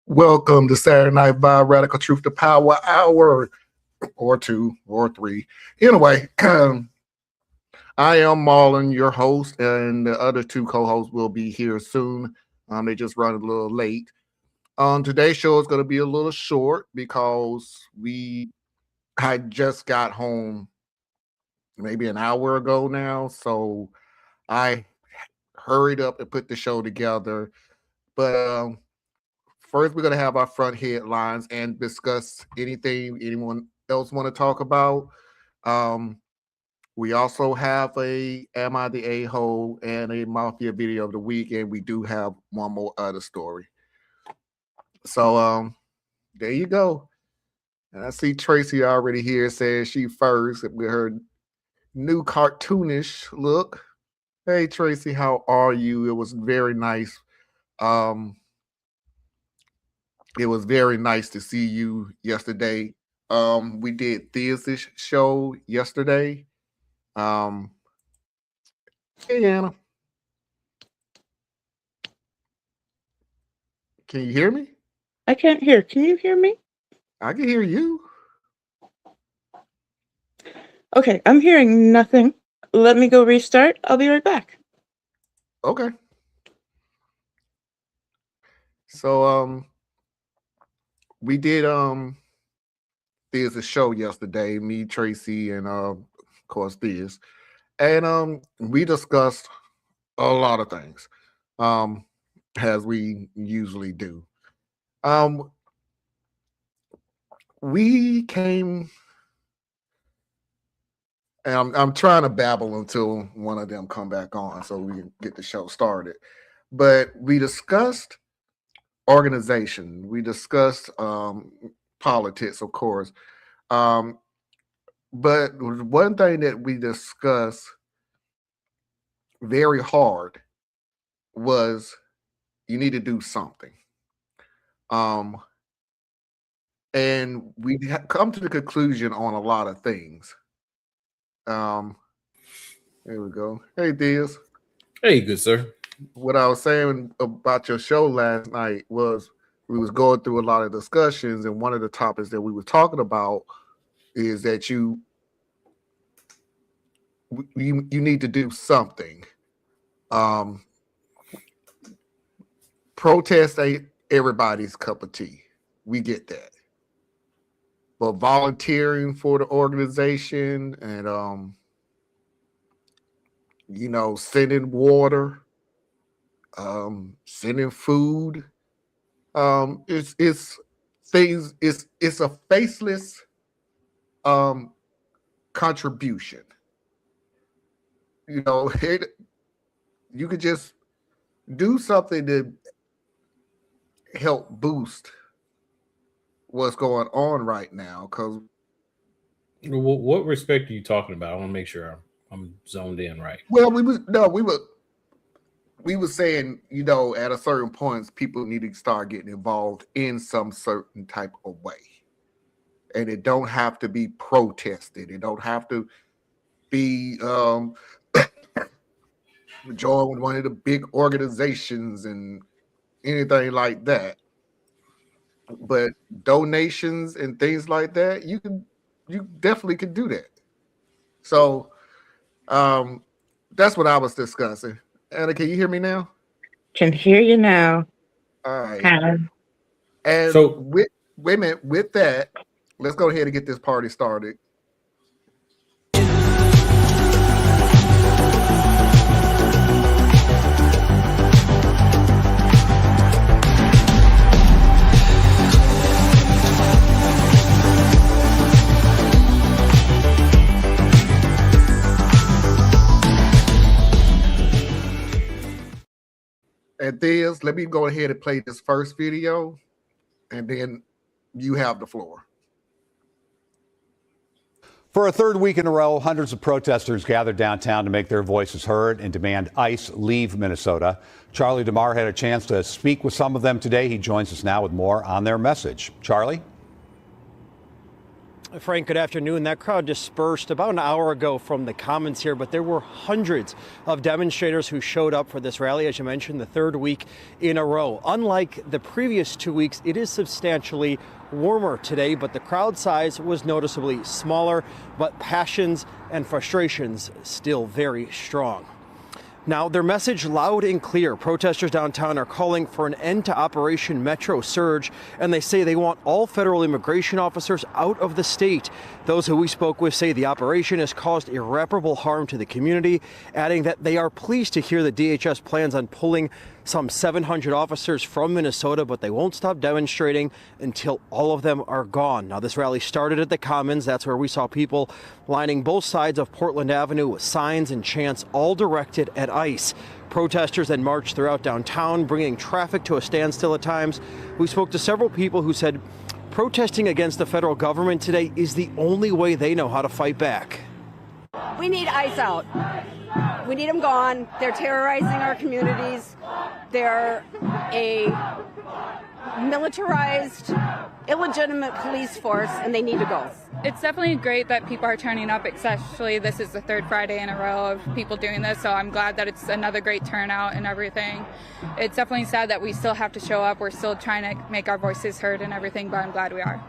Welcome to Saturday Night Vibe Radical Truth to Power Hour, or 2 or 3. Anyway, I am Marlon, your host, and the other 2 co-hosts will be here soon. They just run a little late. Today's show is going to be a little short because I just got home maybe an hour ago now, so I hurried up and put the show together. But first, we're going to have our front headlines and discuss anything anyone else want to talk about. We also have a Am I the A-Hole and a Mafia video of the week, and we do have one more other story. So there you go. And I see Tracy already here saying she first with her new cartoonish look. Hey, Tracy, how are you? It was very nice. It was very nice to see you yesterday. We did Thea's show yesterday. Hey, Anna. Can you hear me? I can't hear. Can you hear me? I can hear you. Okay, I'm hearing nothing. Let me go restart. I'll be right back. Okay. So, we did Thea's show yesterday, me, Tracy, and of course Thea's. And we discussed a lot of things. As we usually do. We came, and I'm trying to babble until one of them come back on so we can get the show started. But we discussed organization. We discussed politics, of course. But one thing that we discussed very hard was you need to do something. And we come to the conclusion on a lot of things. There we go. Hey, Diaz. Hey, good sir. What I was saying about your show last night was we was going through a lot of discussions, and one of the topics that we were talking about is that you need to do something. Protest ain't everybody's cup of tea. We get that. But volunteering for the organization and sending water, sending food, it's things, it's a faceless contribution. You could just do something to help boost what's going on right now. Because What respect are you talking about? I want to make sure I'm zoned in right. well, we were saying, at a certain point, people need to start getting involved in some certain type of way, and it don't have to be protested. It don't have to be join one of the big organizations and anything like that. But donations and things like that, you definitely could do that. So that's what I was discussing. Anna, can you hear me now? Can hear you now. All right. Hi. And So- wait a minute, with that, let's go ahead and get this party started. And Theus, let me go ahead and play this first video, and then you have the floor. For a third week in a row, hundreds of protesters gathered downtown to make their voices heard and demand ICE leave Minnesota. Charlie DeMar had a chance to speak with some of them today. He joins us now with more on their message. Charlie? Frank, good afternoon. That crowd dispersed about an hour ago from the Commons here, but there were hundreds of demonstrators who showed up for this rally, as you mentioned, the third week in a row. Unlike the previous 2 weeks, it is substantially warmer today, but the crowd size was noticeably smaller, but passions and frustrations still very strong. Now, their message loud and clear. Protesters downtown are calling for an end to Operation Metro Surge, and they say they want all federal immigration officers out of the state. Those who we spoke with say the operation has caused irreparable harm to the community, adding that they are pleased to hear the DHS plans on pulling some 700 officers from Minnesota, but they won't stop demonstrating until all of them are gone. Now, this rally started at the Commons. That's where we saw people lining both sides of Portland Avenue with signs and chants all directed at ICE. Protesters then marched throughout downtown, bringing traffic to a standstill at times. We spoke to several people who said protesting against the federal government today is the only way they know how to fight back. We need ICE out. We need them gone. They're terrorizing our communities. They're a militarized, illegitimate police force, and they need to go. It's definitely great that people are turning up, especially this is the third Friday in a row of people doing this, so I'm glad that it's another great turnout and everything. It's definitely sad that we still have to show up. We're still trying to make our voices heard and everything, but I'm glad we are.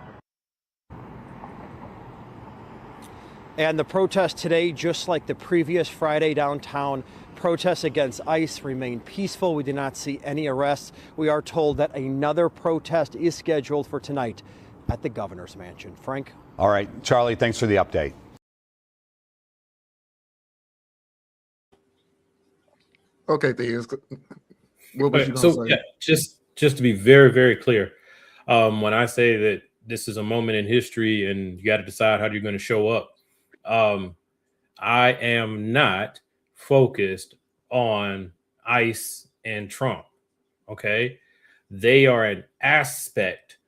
And the protest today, just like the previous Friday downtown, protests against ICE remain peaceful. We did not see any arrests. We are told that another protest is scheduled for tonight at the governor's mansion. Frank? All right, Charlie, thanks for the update. Okay, Theus, what was you So going to say? yeah, just to be very, very clear, when I say that this is a moment in history and you got to decide how you're going to show up, I am not focused on ICE and Trump. Okay. They are an aspect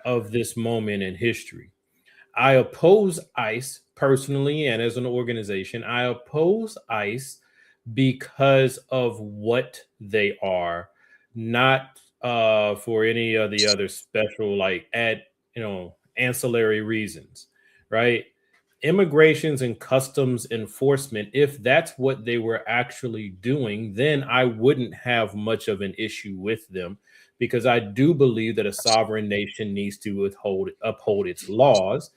of this moment in history. I oppose ICE personally and as an organization. I oppose ICE because of what they are, not for any of the other special, ancillary reasons, right? Immigrations and customs enforcement, if that's what they were actually doing, then I wouldn't have much of an issue with them, because I do believe that a sovereign nation needs to uphold its laws.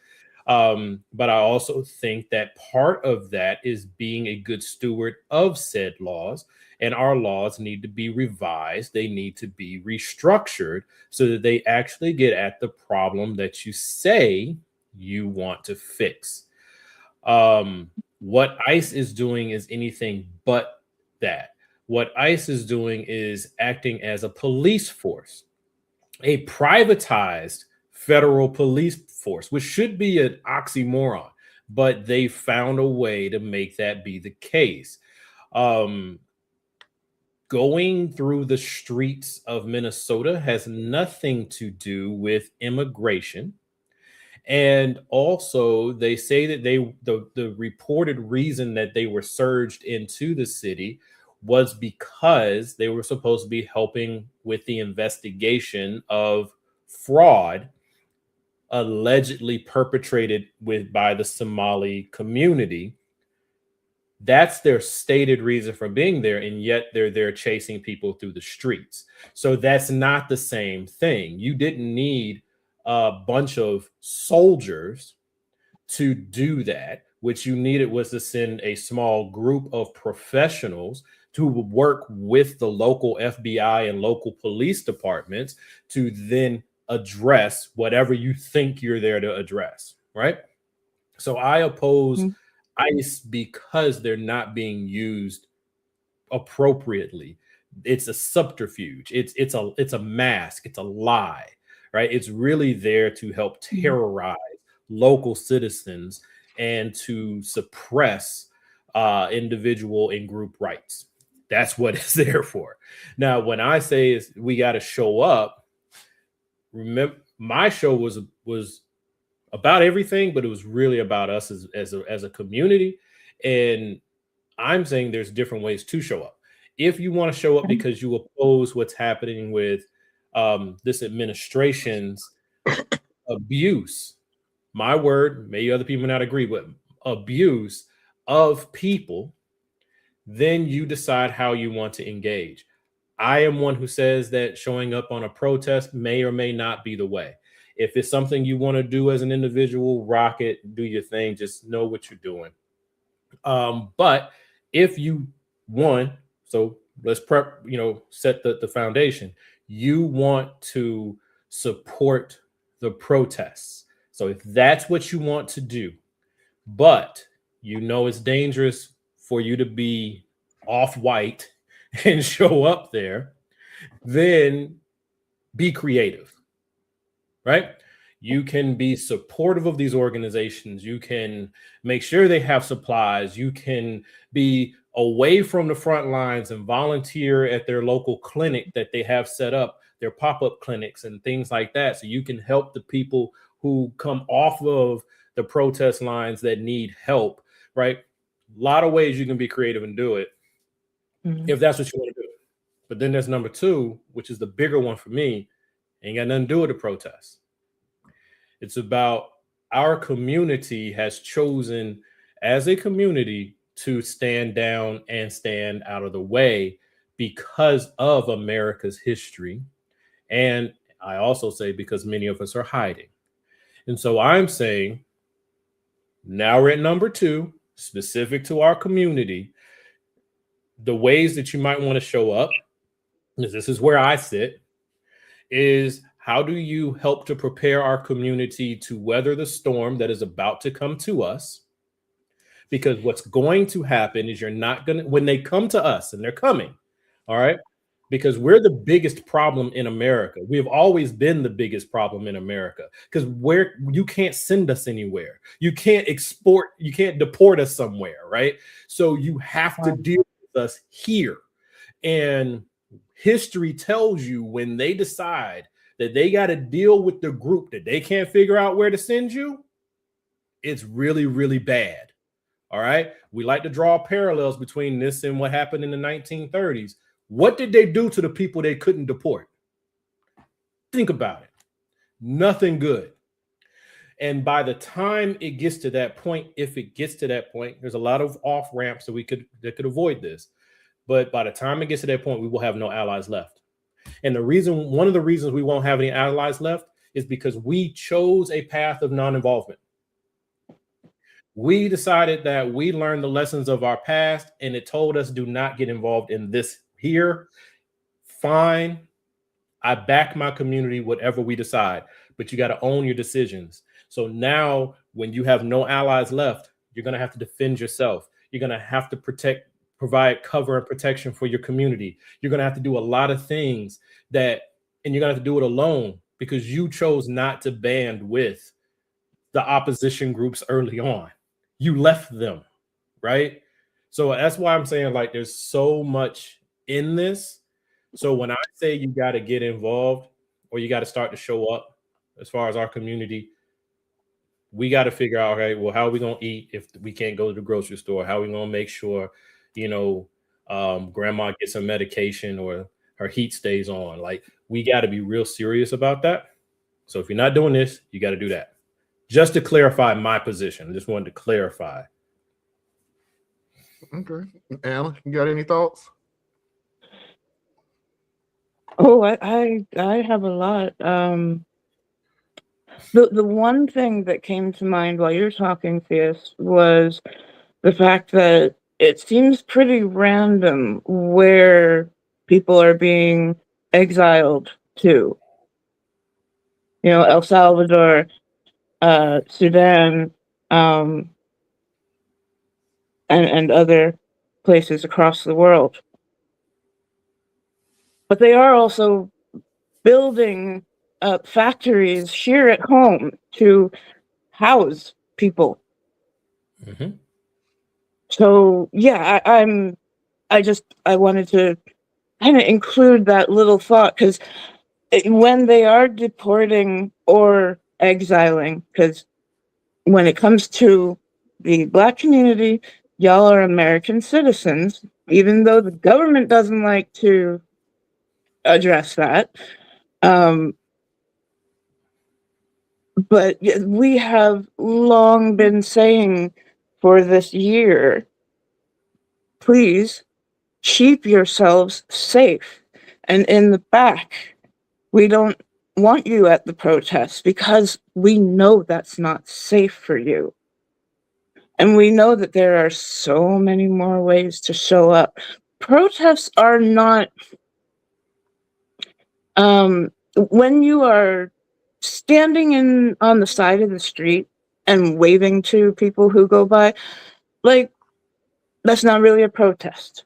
But I also think that part of that is being a good steward of said laws, and our laws need to be revised. They need to be restructured so that they actually get at the problem that you say you want to fix. What ICE is doing is anything but that. What ICE is doing is acting as a police force, a privatized federal police force, which should be an oxymoron, but they found a way to make that be the case. Going going through the streets of Minnesota has nothing to do with immigration. And also, they say that the reported reason that they were surged into the city was because they were supposed to be helping with the investigation of fraud allegedly perpetrated by the Somali community. That's their stated reason for being there, and yet they're there chasing people through the streets. So that's not the same thing. You didn't need a bunch of soldiers to do that. What you needed was to send a small group of professionals to work with the local FBI and local police departments to then address whatever you think you're there to address, right? So I oppose ICE because they're not being used appropriately. It's a subterfuge. It's a mask. It's a lie, right? It's really there to help terrorize local citizens and to suppress individual and group rights. That's what it's there for. Now, when I say is we got to show up, remember my show was about everything, but it was really about us as a community. And I'm saying there's different ways to show up. If you want to show up because you oppose what's happening with this administration's abuse, my word, maybe other people not agree, but abuse of people, then you decide how you want to engage. I am one who says that showing up on a protest may or may not be the way. If it's something you want to do as an individual, rock it, do your thing, just know what you're doing. But if you so let's set the foundation. You want to support the protests. So if that's what you want to do, but you know it's dangerous for you to be off-white and show up there, then be creative, right? You can be supportive of these organizations. You can make sure they have supplies. You can be away from the front lines and volunteer at their local clinic that they have set up, their pop-up clinics and things like that. So you can help the people who come off of the protest lines that need help, right? A lot of ways you can be creative and do it if that's what you want to do. But then there's number two, which is the bigger one for me. Ain't got nothing to do with the protests. It's about our community has chosen as a community to stand down and stand out of the way because of America's history. And I also say because many of us are hiding. And so I'm saying now we're at number two, specific to our community. The ways that you might want to show up, this is where I sit, is how do you help to prepare our community to weather the storm that is about to come to us? Because what's going to happen is you're not going to, when they come to us, and they're coming, all right? Because we're the biggest problem in America. We have always been the biggest problem in America because you can't send us anywhere. You can't export, you can't deport us somewhere, right? So you have to deal with us here. And history tells you when they decide that they got to deal with the group that they can't figure out where to send you, it's really, really bad. All right. We like to draw parallels between this and what happened in the 1930s. What did they do to the people they couldn't deport? Think about it. Nothing good. And by the time it gets to that point, if it gets to that point, there's a lot of off ramps that could avoid this. But by the time it gets to that point, we will have no allies left. And one of the reasons we won't have any allies left is because we chose a path of non-involvement. We decided that we learned the lessons of our past, and it told us do not get involved in this here. Fine. I back my community, whatever we decide, but you got to own your decisions. So now when you have no allies left, you're going to have to defend yourself. You're going to have to provide cover and protection for your community. You're going to have to do a lot of things and you're going to have to do it alone because you chose not to band with the opposition groups early on. You left them, right? So that's why I'm saying, like, there's so much in this. So when I say you got to get involved or you got to start to show up as far as our community, we got to figure out, okay, well, how are we going to eat if we can't go to the grocery store? How are we going to make sure, grandma gets some medication or her heat stays on? Like, we got to be real serious about that. So if you're not doing this, you got to do that. Just to clarify my position. I just wanted to clarify. Okay. Anna, you got any thoughts? Oh, I have a lot. The one thing that came to mind while you're talking, Theus, was the fact that it seems pretty random where people are being exiled to. El Salvador, Sudan, and other places across the world. But they are also building factories here at home to house people. Mm-hmm. So yeah, I wanted to kind of include that little thought, because when they are deporting or exiling, because when it comes to the Black community, y'all are American citizens, even though the government doesn't like to address that. But we have long been saying for this year, please keep yourselves safe. And in the back, we don't want you at the protests because we know that's not safe for you. And we know that there are so many more ways to show up. Protests are not, when you are standing on the side of the street and waving to people who go by, like, that's not really a protest.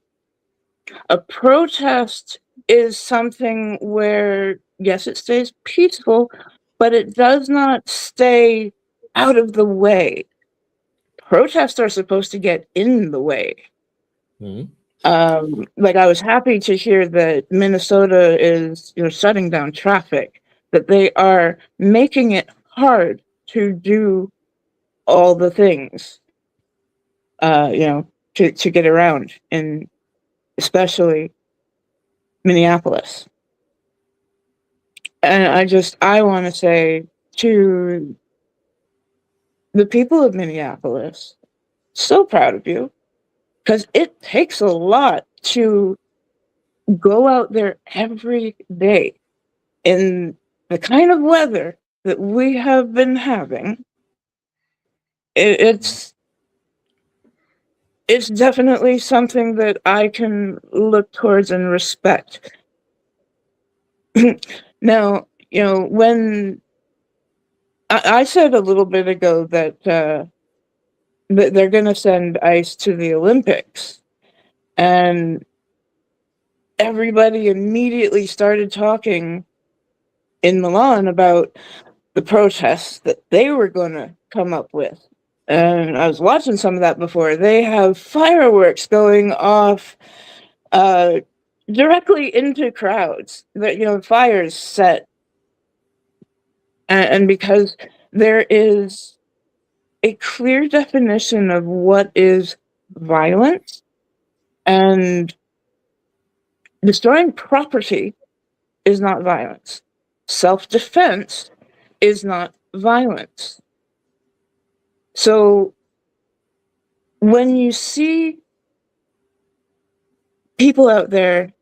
A protest is something where, yes, it stays peaceful, but it does not stay out of the way. Protests are supposed to get in the way. Mm-hmm. Like, I was happy to hear that Minnesota is, shutting down traffic, that they are making it hard to do all the things, to get around, in especially Minneapolis. And I want to say to the people of Minneapolis, so proud of you, because it takes a lot to go out there every day in the kind of weather that we have been having. It's definitely something that I can look towards and respect. Now, when I said a little bit ago that they're going to send ICE to the Olympics, and everybody immediately started talking in Milan about the protests that they were going to come up with. And I was watching some of that before. They have fireworks going off directly into crowds. That fires set, and because there is a clear definition of what is violence, and destroying property is not violence. Self-defense is not violence. So when you see people out there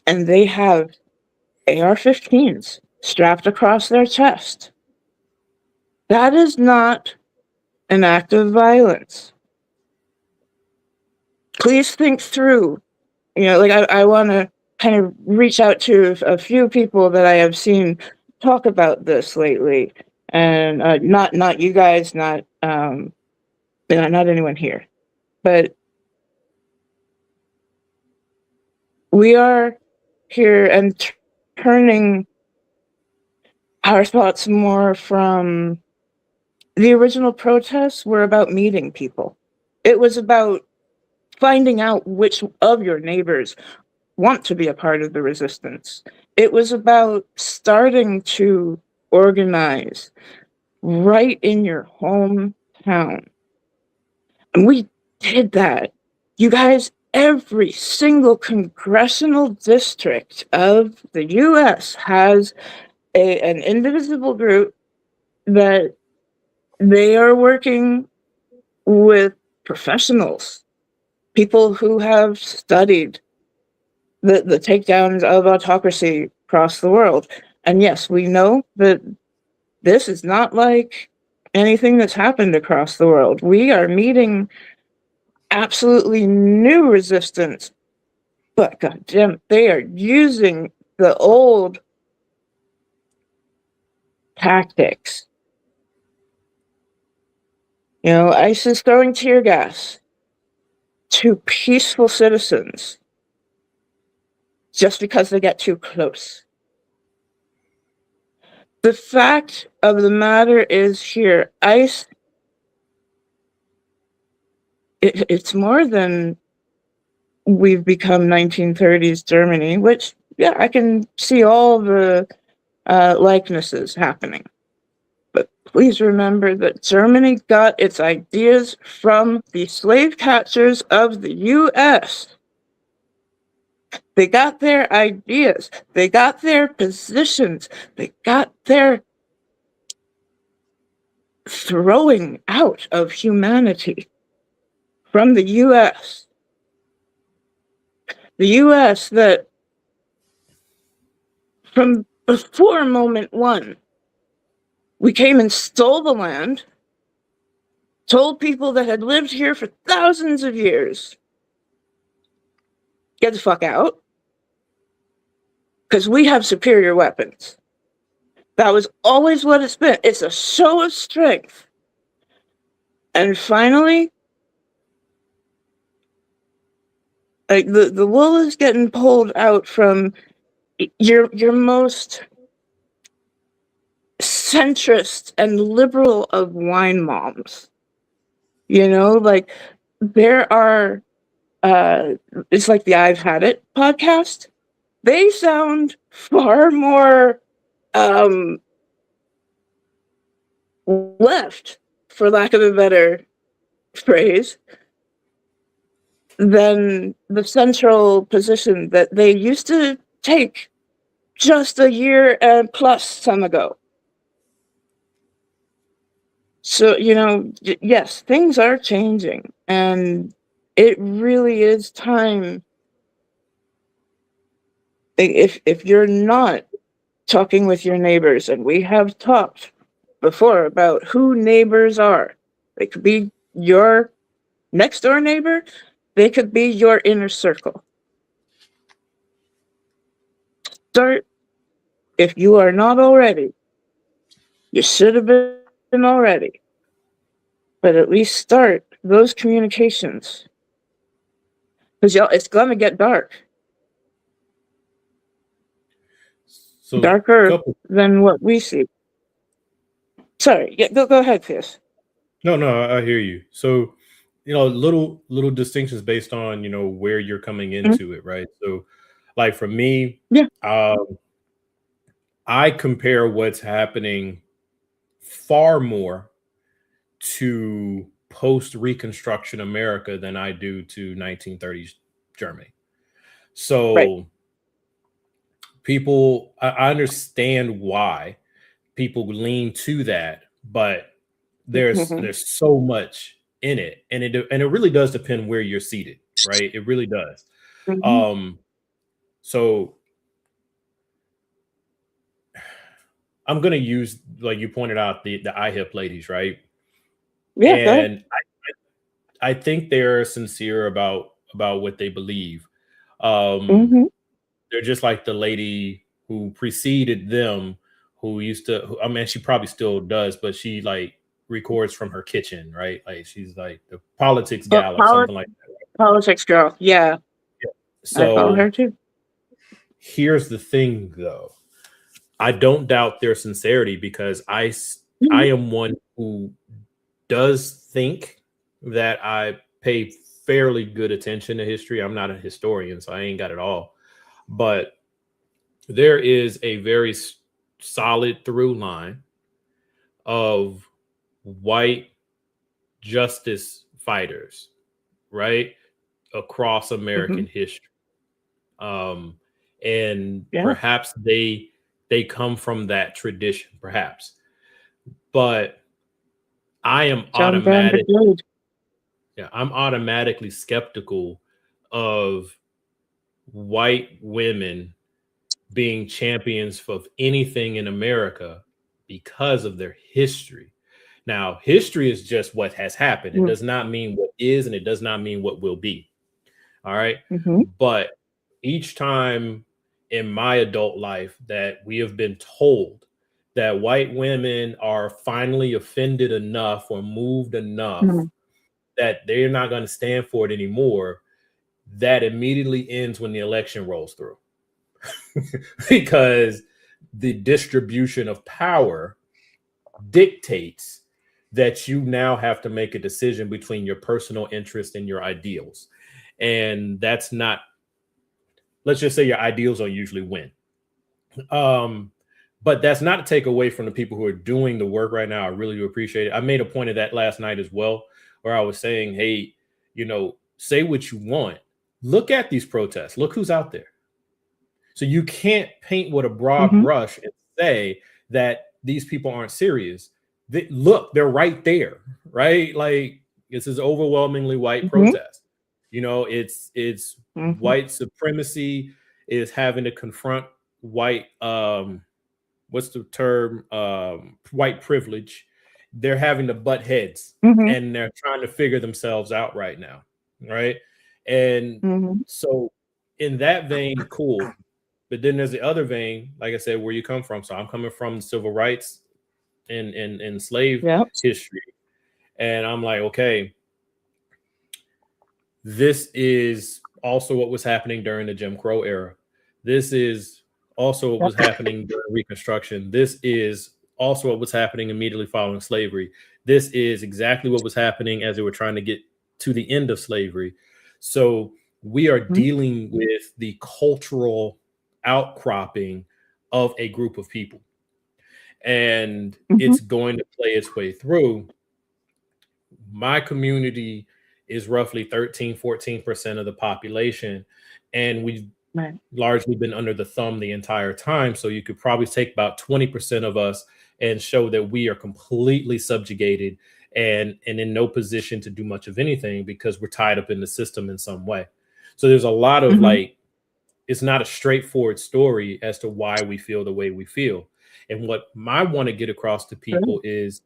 and they have AR-15s strapped across their chest, that is not an act of violence. Please think through. I want to kind of reach out to a few people that I have seen talk about this lately, and not you guys, not anyone here, but we are here and turning our thoughts more from the original protests were about meeting people. It was about finding out which of your neighbors want to be a part of the resistance. It was about starting to organize right in your hometown. And we did that. You guys, every single congressional district of the US has an indivisible group that they are working with professionals, people who have studied the takedowns of autocracy across the world. And yes, we know that this is not like anything that's happened across the world. We are meeting absolutely new resistance, but goddamn, they are using the old tactics. You know, ICE is throwing tear gas to peaceful citizens just because they get too close. The fact of the matter is here, ICE, it's more than we've become 1930s Germany, which, yeah, I can see all the likenesses happening. But please remember that Germany got its ideas from the slave catchers of the US. They got their ideas, they got their positions, they got their throwing out of humanity from the US. The US that from before moment one, we came and stole the land, told people that had lived here for thousands of years, get the fuck out, because we have superior weapons. That was always what it's been. It's a show of strength. And finally, like the wool is getting pulled out from your most centrist and liberal of wine moms. You know, like there are it's like the I've Had It podcast. They sound far more left, for lack of a better phrase, than the central position that they used to take just a year and plus some ago. So, you know, yes, things are changing, and it really is time. If you're not talking with your neighbors, and we have talked before about who neighbors are, they could be your next door neighbor, they could be your inner circle. Start, if you are not already, you should have been already, but at least start those communications, because y'all, it's gonna get dark. So Darker than what we see. Sorry, yeah, go ahead, Fierce. No, I hear you. So, you know, little distinctions based on, you know, where you're coming into it, right? So, like for me, yeah, I compare what's happening far more to post-Reconstruction America than I do to 1930s Germany. So right. People, I understand why people lean to that, but there's so much in it, and it really does depend where you're seated, right? It really does. So I'm gonna use, like you pointed out, the IHIP ladies, right? Yeah, and I think they're sincere about what they believe. They're just like the lady who preceded them, who used to, I mean, she probably still does, but she like records from her kitchen, right? Like she's like the politics gal or something like that. Politics girl, yeah. So I follow her too. Here's the thing, though. I don't doubt their sincerity, because I am one who does think that I pay fairly good attention to history. I'm not a historian, so I ain't got it all. But there is a very solid through line of white justice fighters, right, across American history. And perhaps they come from that tradition, perhaps. But I am automatically skeptical of white women being champions of anything in America because of their history. Now, history is just what has happened. It does not mean what is, and it does not mean what will be. All right. But each time in my adult life that we have been told that white women are finally offended enough or moved enough that they're not going to stand for it anymore, that immediately ends when the election rolls through. Because the distribution of power dictates that you now have to make a decision between your personal interest and your ideals. And that's not, let's just say your ideals don't usually win. But that's not to take away from the people who are doing the work right now. I really do appreciate it. I made a point of that last night as well, where I was saying, hey, you know, say what you want. Look at these protests. Look who's out there. So you can't paint with a broad brush and say that these people aren't serious. Look, they're right there, right? Like, this is overwhelmingly white protest. You know, it's white supremacy is having to confront white, what's the term? White privilege. They're having to butt heads and they're trying to figure themselves out right now, right? And so in that vein, cool. But then there's the other vein, like I said, where you come from. So I'm coming from civil rights and slave history. And I'm like, okay, this is also what was happening during the Jim Crow era. This is also what was happening during Reconstruction. This is also what was happening immediately following slavery. This is exactly what was happening as they were trying to get to the end of slavery. So we are dealing with the cultural outcropping of a group of people. And it's going to play its way through. My community is roughly 13-14% of the population. And we've largely been under the thumb the entire time. So you could probably take about 20% of us and show that we are completely subjugated and in no position to do much of anything because we're tied up in the system in some way. So there's a lot of like, it's not a straightforward story as to why we feel the way we feel. And what I want to get across to people is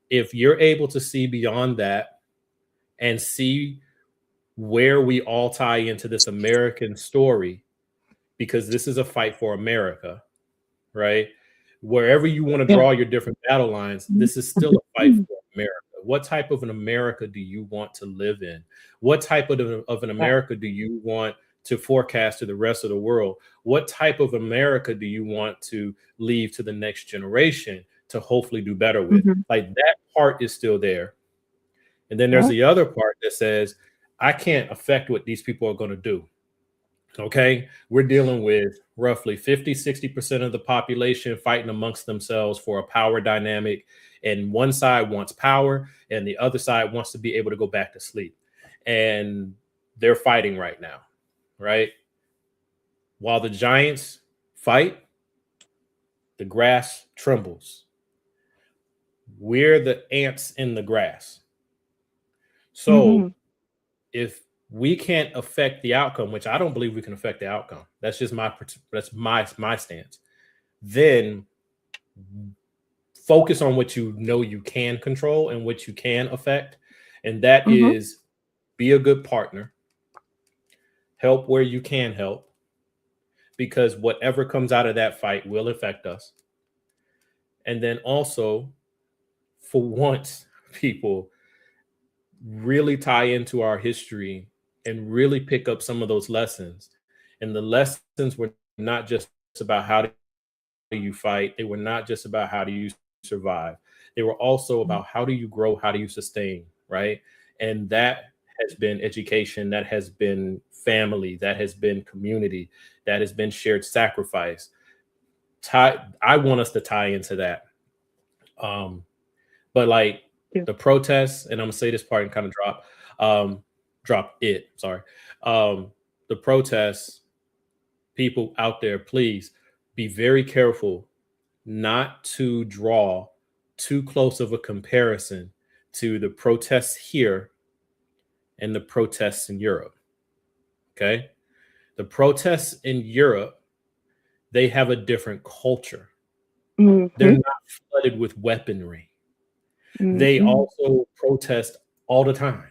if you're able to see beyond that and see where we all tie into this American story, because this is a fight for America, right? Wherever you want to draw your different battle lines, this is still a fight for America. What type of an America do you want to live in? What type of an America do you want to forecast to the rest of the world? What type of America do you want to leave to the next generation to hopefully do better with? Like that part is still there. And then there's the other part that says, I can't affect what these people are going to do. Okay. We're dealing with roughly 50-60% of the population fighting amongst themselves for a power dynamic. And one side wants power and the other side wants to be able to go back to sleep. And they're fighting right now. Right. While the giants fight, the grass trembles. We're the ants in the grass. So if we can't affect the outcome, which I don't believe we can affect the outcome, that's just my stance, then focus on what you know you can control and what you can affect. And that is be a good partner. Help where you can help, because whatever comes out of that fight will affect us. And then also, for once, people really tie into our history and really pick up some of those lessons. And the lessons were not just about how do you fight. They were not just about how do you survive. They were also about how do you grow, how do you sustain, right? And that has been education, that has been family, that has been community, that has been shared sacrifice. I want us to tie into that. But like the protests, and I'm gonna say this part and kind of drop it. Sorry. The protests, people out there, please be very careful not to draw too close of a comparison to the protests here and the protests in Europe. Okay. The protests in Europe, they have a different culture. They're not flooded with weaponry. They also protest all the time.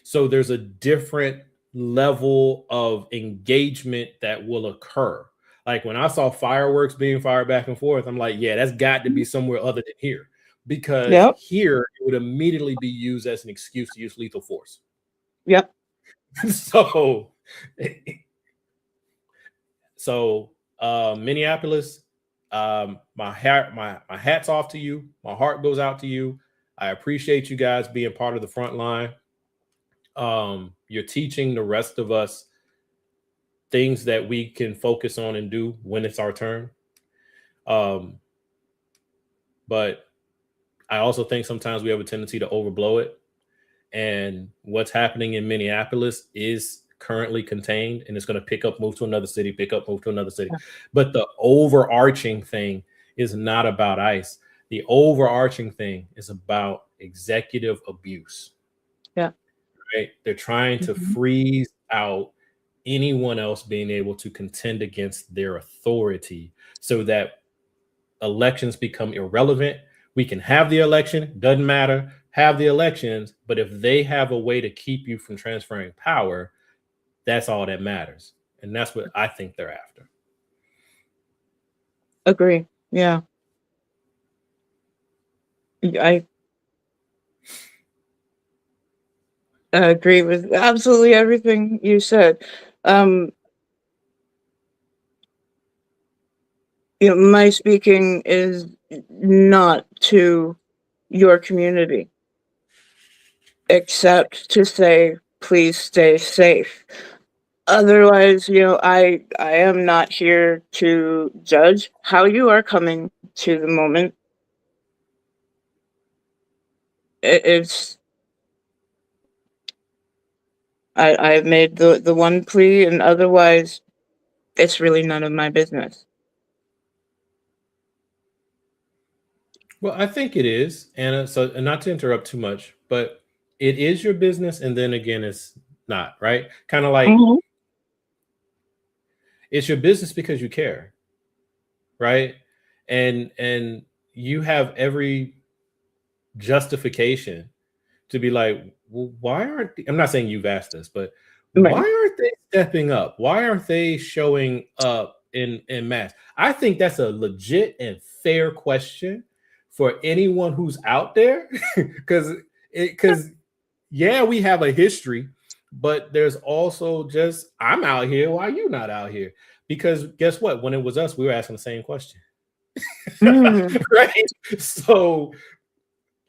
So there's a different level of engagement that will occur. Like when I saw fireworks being fired back and forth, I'm like, yeah, that's got to be somewhere other than here, because here it would immediately be used as an excuse to use lethal force. Yep. So Minneapolis, my hat's off to you. My heart goes out to you. I appreciate you guys being part of the front line. You're teaching the rest of us things that we can focus on and do when it's our turn. But I also think sometimes we have a tendency to overblow it. And what's happening in Minneapolis is currently contained, and it's going to pick up, move to another city, pick up, move to another city. But the overarching thing is not about ICE. The overarching thing is about executive abuse. Yeah. Right? They're trying to freeze out anyone else being able to contend against their authority so that elections become irrelevant. We can have the election, doesn't matter, have the elections, but if they have a way to keep you from transferring power, that's all that matters. And that's what I think they're after. Agree. Yeah. I agree with absolutely everything you said. My speaking is not to your community, except to say, please stay safe. Otherwise, I am not here to judge how you are coming to the moment. I've made the one plea, and otherwise, it's really none of my business. Well, I think it is, Anna. So, and not to interrupt too much, but it is your business, and then again, it's not, right? Kind of like it's your business because you care, right? And you have every justification to be like, well, why aren't I'm not saying you've asked this, but why aren't they stepping up? Why aren't they showing up in mass? I think that's a legit and fair question for anyone who's out there, because yeah, we have a history, but there's also just I'm out here, why are you not out here? Because guess what? When it was us, we were asking the same question. Right? So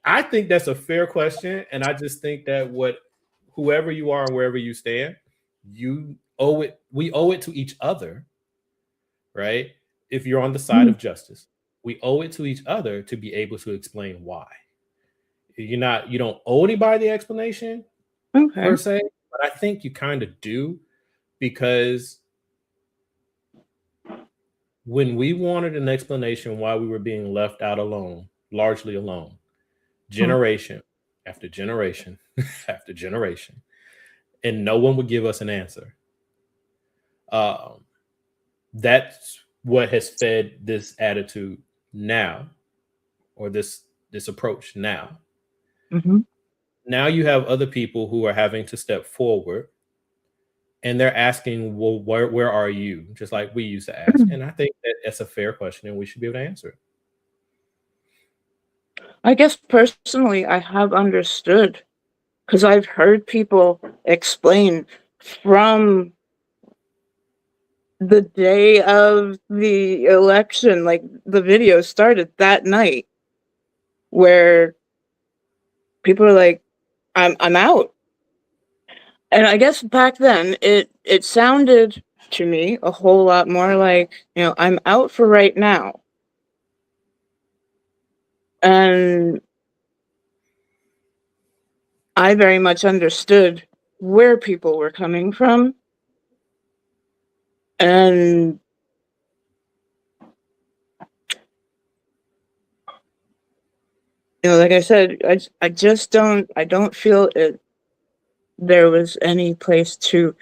I think that's a fair question, and I just think that whoever you are and wherever you stand, we owe it to each other, right? If you're on the side of justice, we owe it to each other to be able to explain why. You don't owe anybody the explanation per se, but I think you kind of do, because when we wanted an explanation why we were being left out alone, largely alone, generation after generation after generation, and no one would give us an answer. That's what has fed this attitude now, or this approach now. Now you have other people who are having to step forward, and they're asking, well, where are you? Just like we used to ask. And I think that's a fair question, and we should be able to answer it. I guess personally, I have understood, because I've heard people explain from the day of the election, like the video started that night, where people are like, I'm out. And I guess back then it sounded to me a whole lot more like, I'm out for right now. And I very much understood where people were coming from. And like I said, I don't feel there was any place to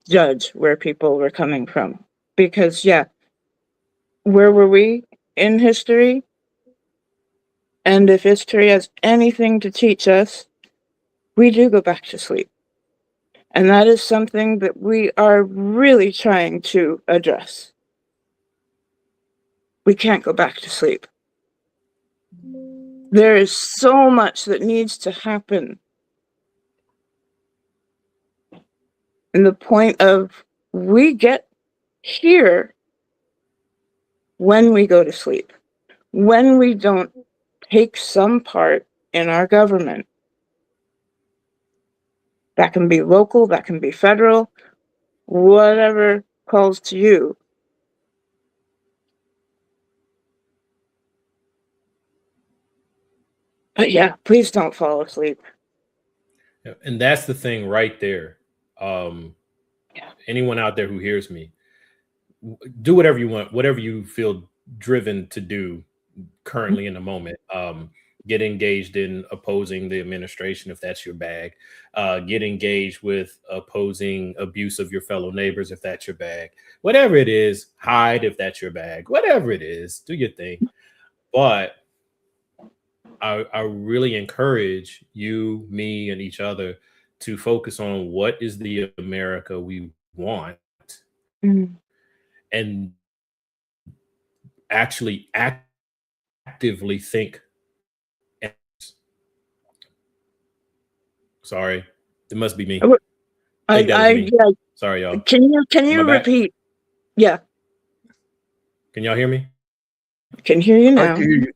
judge where people were coming from. Because, yeah, where were we in history? And if history has anything to teach us, we do go back to sleep. And that is something that we are really trying to address. We can't go back to sleep. There is so much that needs to happen. And the point of we get here when we go to sleep, when we don't take some part in our government. That can be local, that can be federal, whatever calls to you. But yeah, please don't fall asleep. And that's the thing right there. Yeah. Anyone out there who hears me, do whatever you want, whatever you feel driven to do currently in the moment. Get engaged in opposing the administration if that's your bag. Get engaged with opposing abuse of your fellow neighbors if that's your bag. Whatever it is, hide if that's your bag. Whatever it is, do your thing. But I really encourage you, me, and each other to focus on what is the America we want, and actually actively think. Sorry, it must be me. I think that was me. Yeah. Sorry, y'all. Can you repeat? Yeah. Can y'all hear me? Can hear you now. I can hear you.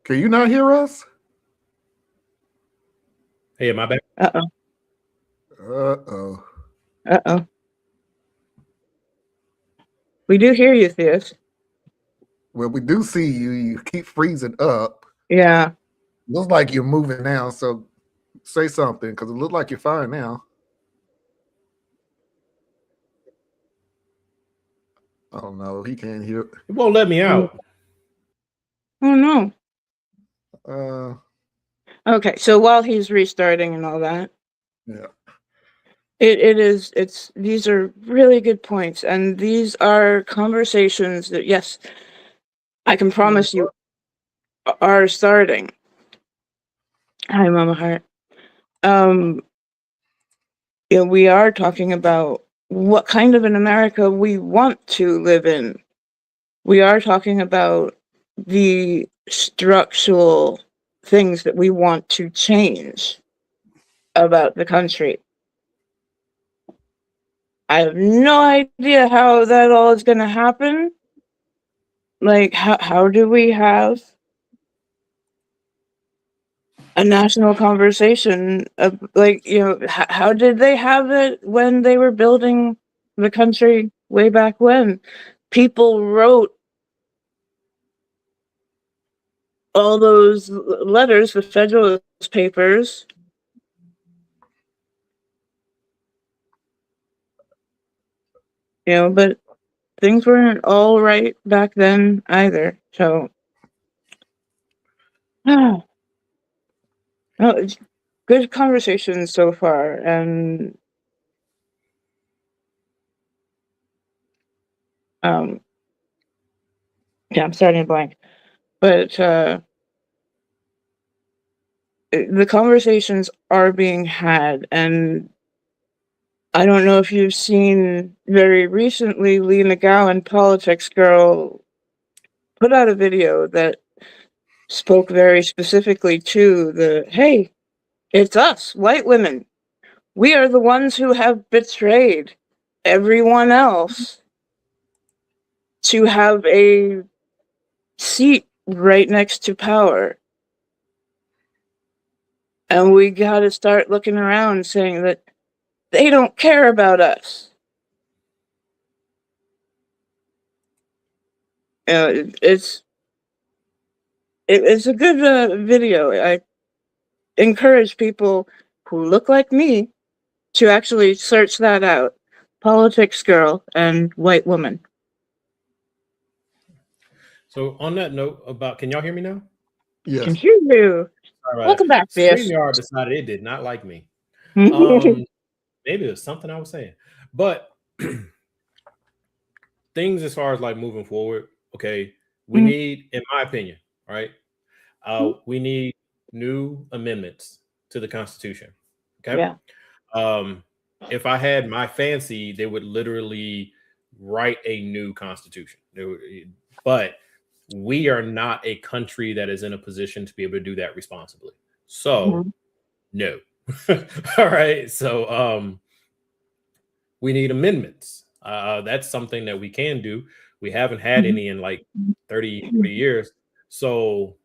Can you not hear us? Hey, am I back? Uh-oh. We do hear you, Theus. Well, we do see you. You keep freezing up. Yeah. Looks like you're moving now. So say something, because it looks like you're fine now. Oh no, he can't hear. It won't let me out. Oh no. Okay, so while he's restarting and all that, yeah. These are really good points, and these are conversations that, yes, I can promise you are starting. Hi, Mama Heart. We are talking about what kind of an America we want to live in. We are talking about the structural things that we want to change about the country. I have no idea how that all is going to happen. Like, how do we have a national conversation of, like, how did they have it when they were building the country way back when? People wrote all those letters, the Federalist Papers. But things weren't all right back then either. So, no, it's good conversation so far, and yeah, I'm starting to blank, but the conversations are being had, and I don't know if you've seen very recently, Lee McGowan, Politics Girl, put out a video that spoke very specifically to hey, it's us, white women. We are the ones who have betrayed everyone else to have a seat right next to power. And we got to start looking around saying that they don't care about us. It's a good video. I encourage people who look like me to actually search that out. Politics girl and white woman. So on that note about, can y'all hear me now? Yes. Can hear you. All right. Welcome back, Biff. StreamYard decided it did not like me. Maybe it was something I was saying, but things as far as like moving forward, okay, we need, in my opinion, right, we need new amendments to the Constitution. Okay. Yeah. If I had my fancy, they would literally write a new constitution. But we are not a country that is in a position to be able to do that responsibly. So no. All right. So we need amendments. That's something that we can do. We haven't had any in like 30, 40 years. So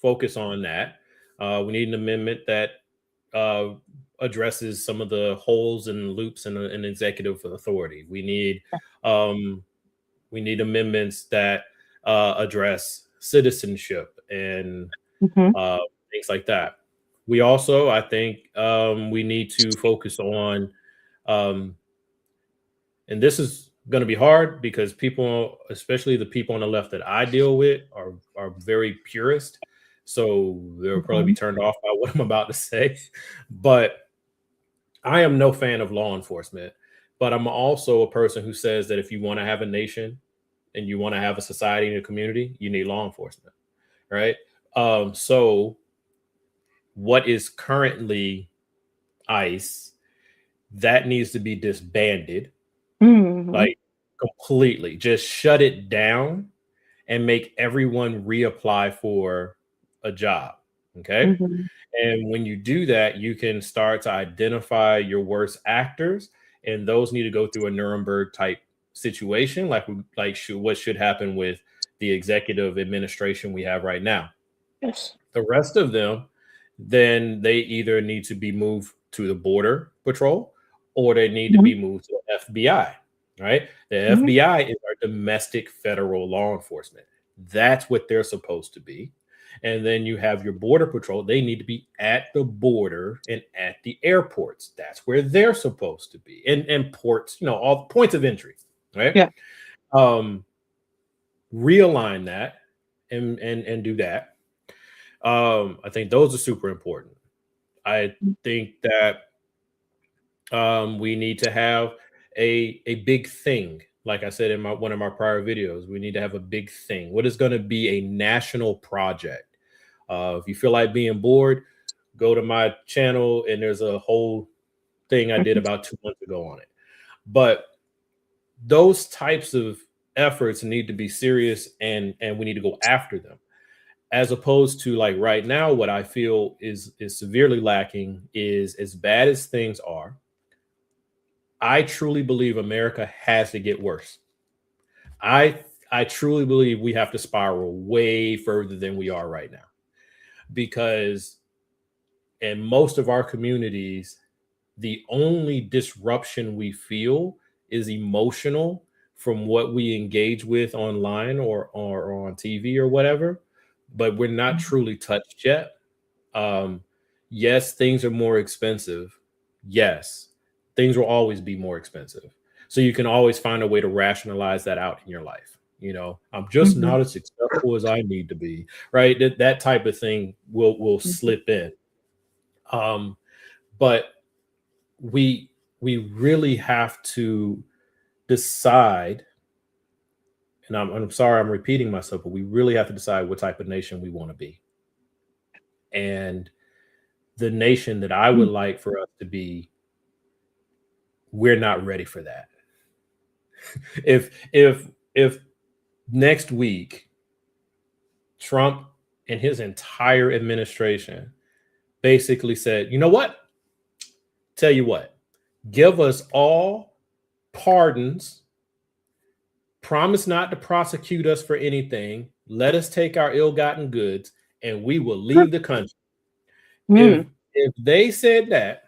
focus on that. We need an amendment that addresses some of the holes and loops in executive authority. We need amendments that address citizenship and things like that. We also, I think, we need to focus on, and this is going to be hard because people, especially the people on the left that I deal with, are very purist. So they'll probably be turned off by what I'm about to say. But I am no fan of law enforcement. But I'm also a person who says that if you want to have a nation and you want to have a society and a community, you need law enforcement. Right. So what is currently ICE, that needs to be disbanded. Like completely. Just shut it down and make everyone reapply for a job. Okay. And when you do that, you can start to identify your worst actors, and those need to go through a Nuremberg type situation, like what should happen with the executive administration we have right now. Yes. The rest of them, then they either need to be moved to the Border Patrol or they need to be moved to the FBI. Right? The FBI is our domestic federal law enforcement. That's what they're supposed to be. And then you have your Border Patrol. They need to be at the border and at the airports. That's where they're supposed to be. And ports, all points of entry. Right? Yeah. Realign that and do that. I think those are super important. I think that we need to have a big thing. Like I said in one of my prior videos, we need to have a big thing. What is going to be a national project? If you feel like being bored, go to my channel and there's a whole thing I did about 2 months ago on it. But those types of efforts need to be serious and we need to go after them. As opposed to like right now, what I feel is severely lacking is, as bad as things are, I truly believe America has to get worse. I truly believe we have to spiral way further than we are right now, because in most of our communities, the only disruption we feel is emotional from what we engage with online or on TV or whatever, but we're not truly touched yet. Yes, things are more expensive. Yes. Things will always be more expensive. So you can always find a way to rationalize that out in your life. I'm just not as successful as I need to be, right? That type of thing will slip in. But we really have to decide, and I'm sorry I'm repeating myself, but we really have to decide what type of nation we want to be. And the nation that I would like for us to be, we're not ready for that. If next week Trump and his entire administration basically said, you know what? Tell you what, give us all pardons, promise not to prosecute us for anything, let us take our ill-gotten goods, and we will leave the country. If they said that,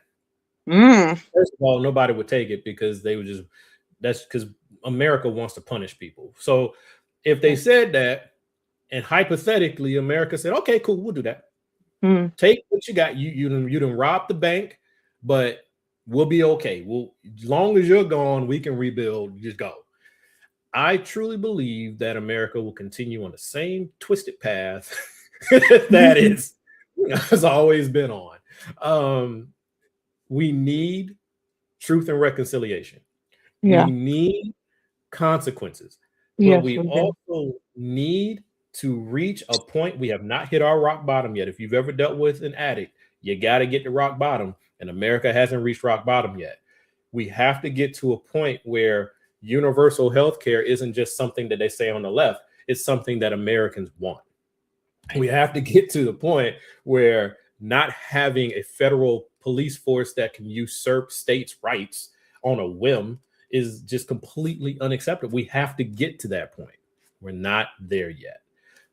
first of all, nobody would take it because they would just, that's because America wants to punish people. So if they said that, and hypothetically America said, okay, cool, we'll do that. Take what you got. You done robbed the bank, but we'll be okay. As long as you're gone, we can rebuild. Just go. I truly believe that America will continue on the same twisted path that has always been on. We need truth and reconciliation. Yeah. We need consequences. Yes, But we also need to reach a point. We have not hit our rock bottom yet. If you've ever dealt with an addict, you got to get to rock bottom. And America hasn't reached rock bottom yet. We have to get to a point where universal health care isn't just something that they say on the left. It's something that Americans want. We have to get to the point where not having a federal police force that can usurp states' rights on a whim is just completely unacceptable. We have to get to that point. We're not there yet.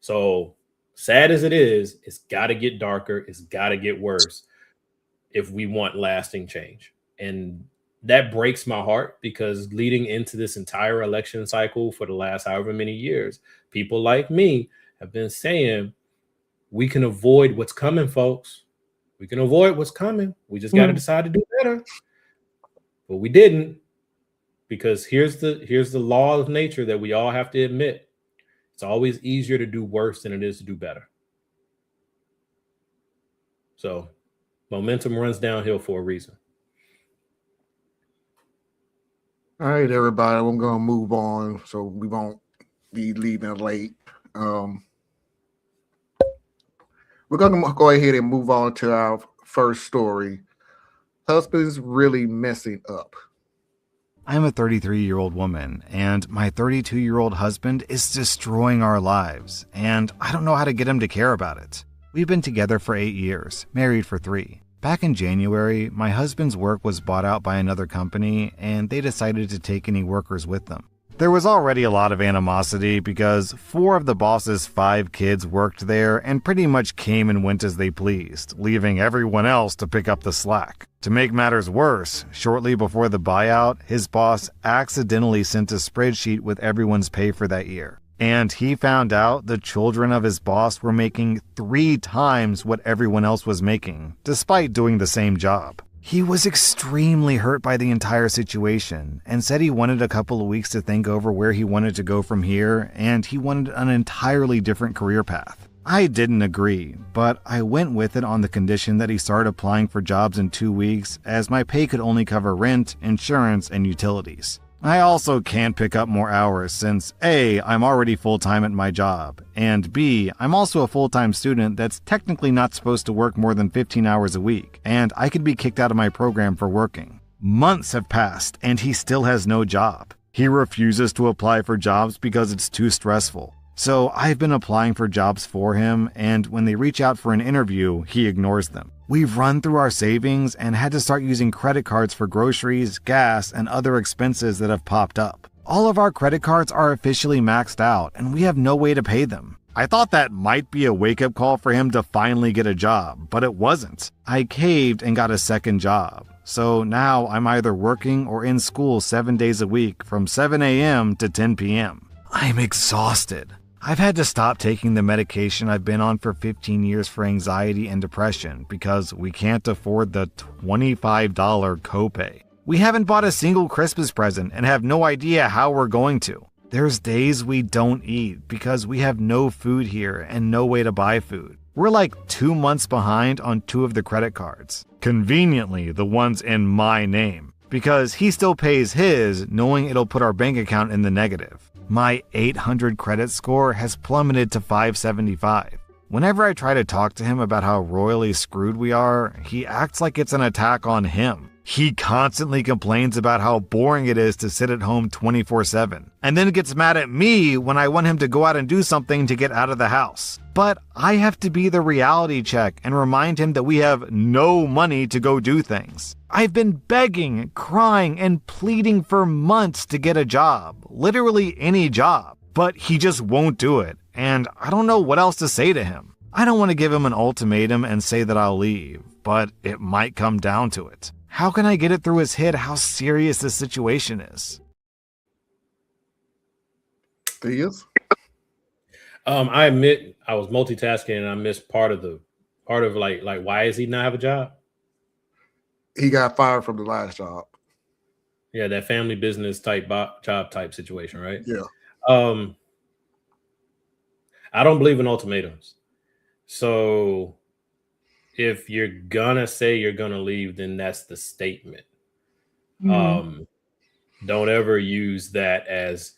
So sad as it is, it's got to get darker. It's got to get worse if we want lasting change. And that breaks my heart because leading into this entire election cycle for the last however many years, people like me have been saying, we can avoid what's coming, folks. We can avoid what's coming. We just got to decide to do better. But we didn't, because here's the law of nature that we all have to admit. It's always easier to do worse than it is to do better. So momentum runs downhill for a reason. All right, everybody, I'm going to move on so we won't be leaving late. We're going to go ahead and move on to our first story. Husbands really messing up. I'm a 33-year-old woman, and my 32-year-old husband is destroying our lives, and I don't know how to get him to care about it. We've been together for 8 years, married for 3. Back in January, my husband's work was bought out by another company, and they decided to take any workers with them. There was already a lot of animosity because 4 of the boss's 5 kids worked there and pretty much came and went as they pleased, leaving everyone else to pick up the slack. To make matters worse, shortly before the buyout, his boss accidentally sent a spreadsheet with everyone's pay for that year. And he found out the children of his boss were making 3 times what everyone else was making, despite doing the same job. He was extremely hurt by the entire situation and said he wanted a couple of weeks to think over where he wanted to go from here, and he wanted an entirely different career path. I didn't agree, but I went with it on the condition that he started applying for jobs in 2 weeks, as my pay could only cover rent, insurance, and utilities. I also can't pick up more hours since A, I'm already full-time at my job, and B, I'm also a full-time student that's technically not supposed to work more than 15 hours a week, and I could be kicked out of my program for working. Months have passed, and he still has no job. He refuses to apply for jobs because it's too stressful. So I've been applying for jobs for him, and when they reach out for an interview, he ignores them. We've run through our savings and had to start using credit cards for groceries, gas, and other expenses that have popped up. All of our credit cards are officially maxed out, and we have no way to pay them. I thought that might be a wake-up call for him to finally get a job, but it wasn't. I caved and got a second job. So now I'm either working or in school 7 days a week from 7 a.m. to 10 p.m. I'm exhausted. I've had to stop taking the medication I've been on for 15 years for anxiety and depression because we can't afford the $25 copay. We haven't bought a single Christmas present and have no idea how we're going to. There's days we don't eat because we have no food here and no way to buy food. We're like 2 months behind on 2 of the credit cards. Conveniently, the ones in my name, because he still pays his knowing it'll put our bank account in the negative. My 800 credit score has plummeted to 575. Whenever I try to talk to him about how royally screwed we are, he acts like it's an attack on him. He constantly complains about how boring it is to sit at home 24/7, and then gets mad at me when I want him to go out and do something to get out of the house. But I have to be the reality check and remind him that we have no money to go do things. I've been begging, crying, and pleading for months to get a job, literally any job, but he just won't do it, and I don't know what else to say to him. I don't want to give him an ultimatum and say that I'll leave, but it might come down to it. How can I get it through his head how serious this situation is? Theus? I admit I was multitasking and I missed part of like why does he not have a job? He got fired from the last job. Yeah, that family business type job type situation, right? Yeah. I don't believe in ultimatums. So if you're gonna say you're gonna leave, then that's the statement. Don't ever use that as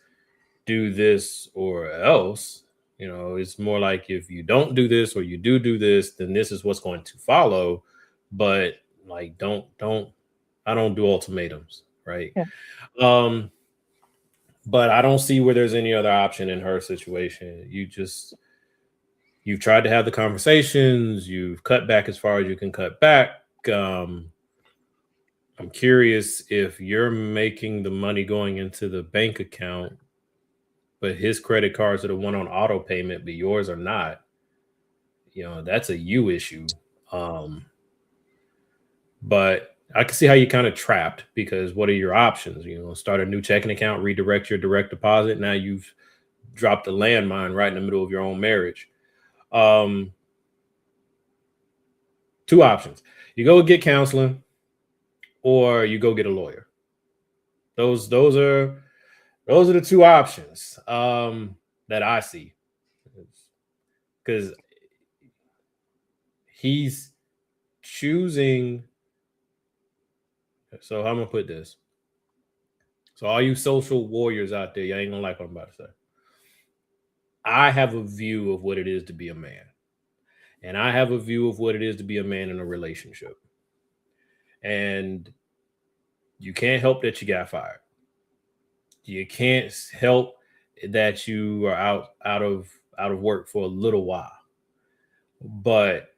do this or else. You know, it's more like if you don't do this or you do this, then this is what's going to follow. But like, I don't do ultimatums, right? Yeah. But I don't see where there's any other option in her situation. You've tried to have the conversations, you've cut back as far as you can cut back. I'm curious if you're making the money going into the bank account, but his credit cards are the one on auto payment, but yours are not. You know, that's a you issue. But I can see how you're kind of trapped, because what are your options? You know, start a new checking account, redirect your direct deposit. Now you've dropped a landmine right in the middle of your own marriage. Two options. You go get counseling or you go get a lawyer. Those are the two options that I see. Because he's choosing. So I'm gonna put this. So all you social warriors out there, y'all ain't gonna like what I'm about to say. I have a view of what it is to be a man. And I have a view of what it is to be a man in a relationship. And you can't help that you got fired. You can't help that you are out of work for a little while. But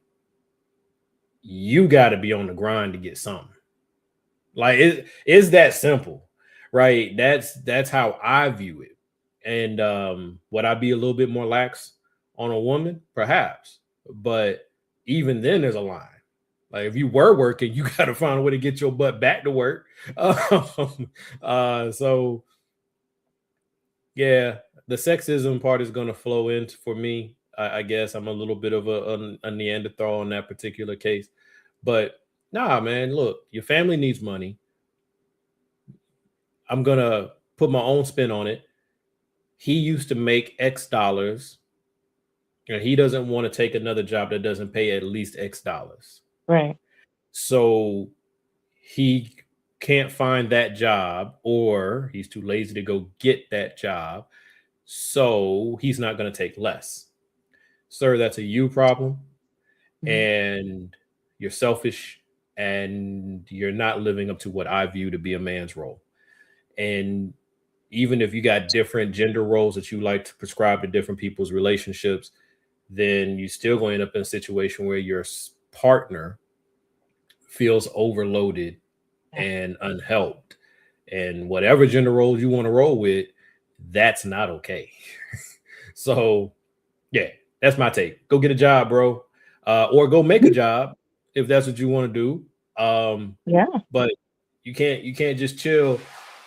you got to be on the grind to get something. Like, it is that simple, right? That's how I view it. And would I be a little bit more lax on a woman? Perhaps. But even then, there's a line. Like, if you were working, you got to find a way to get your butt back to work. So, yeah, the sexism part is going to flow in for me. I guess I'm a little bit of a Neanderthal in that particular case. But nah, man, look, your family needs money. I'm going to put my own spin on it. He used to make X dollars, and he doesn't want to take another job that doesn't pay at least X dollars. Right. So he can't find that job, or he's too lazy to go get that job. So he's not going to take less. Sir, that's a you problem. And you're selfish, and you're not living up to what I view to be a man's role. And even if you got different gender roles that you like to prescribe to different people's relationships, then you're still going to end up in a situation where your partner feels overloaded and unhelped. And whatever gender roles you want to roll with, that's not okay. So, yeah, that's my take. Go get a job, bro. Or go make a job if that's what you want to do. Yeah. But you can't just chill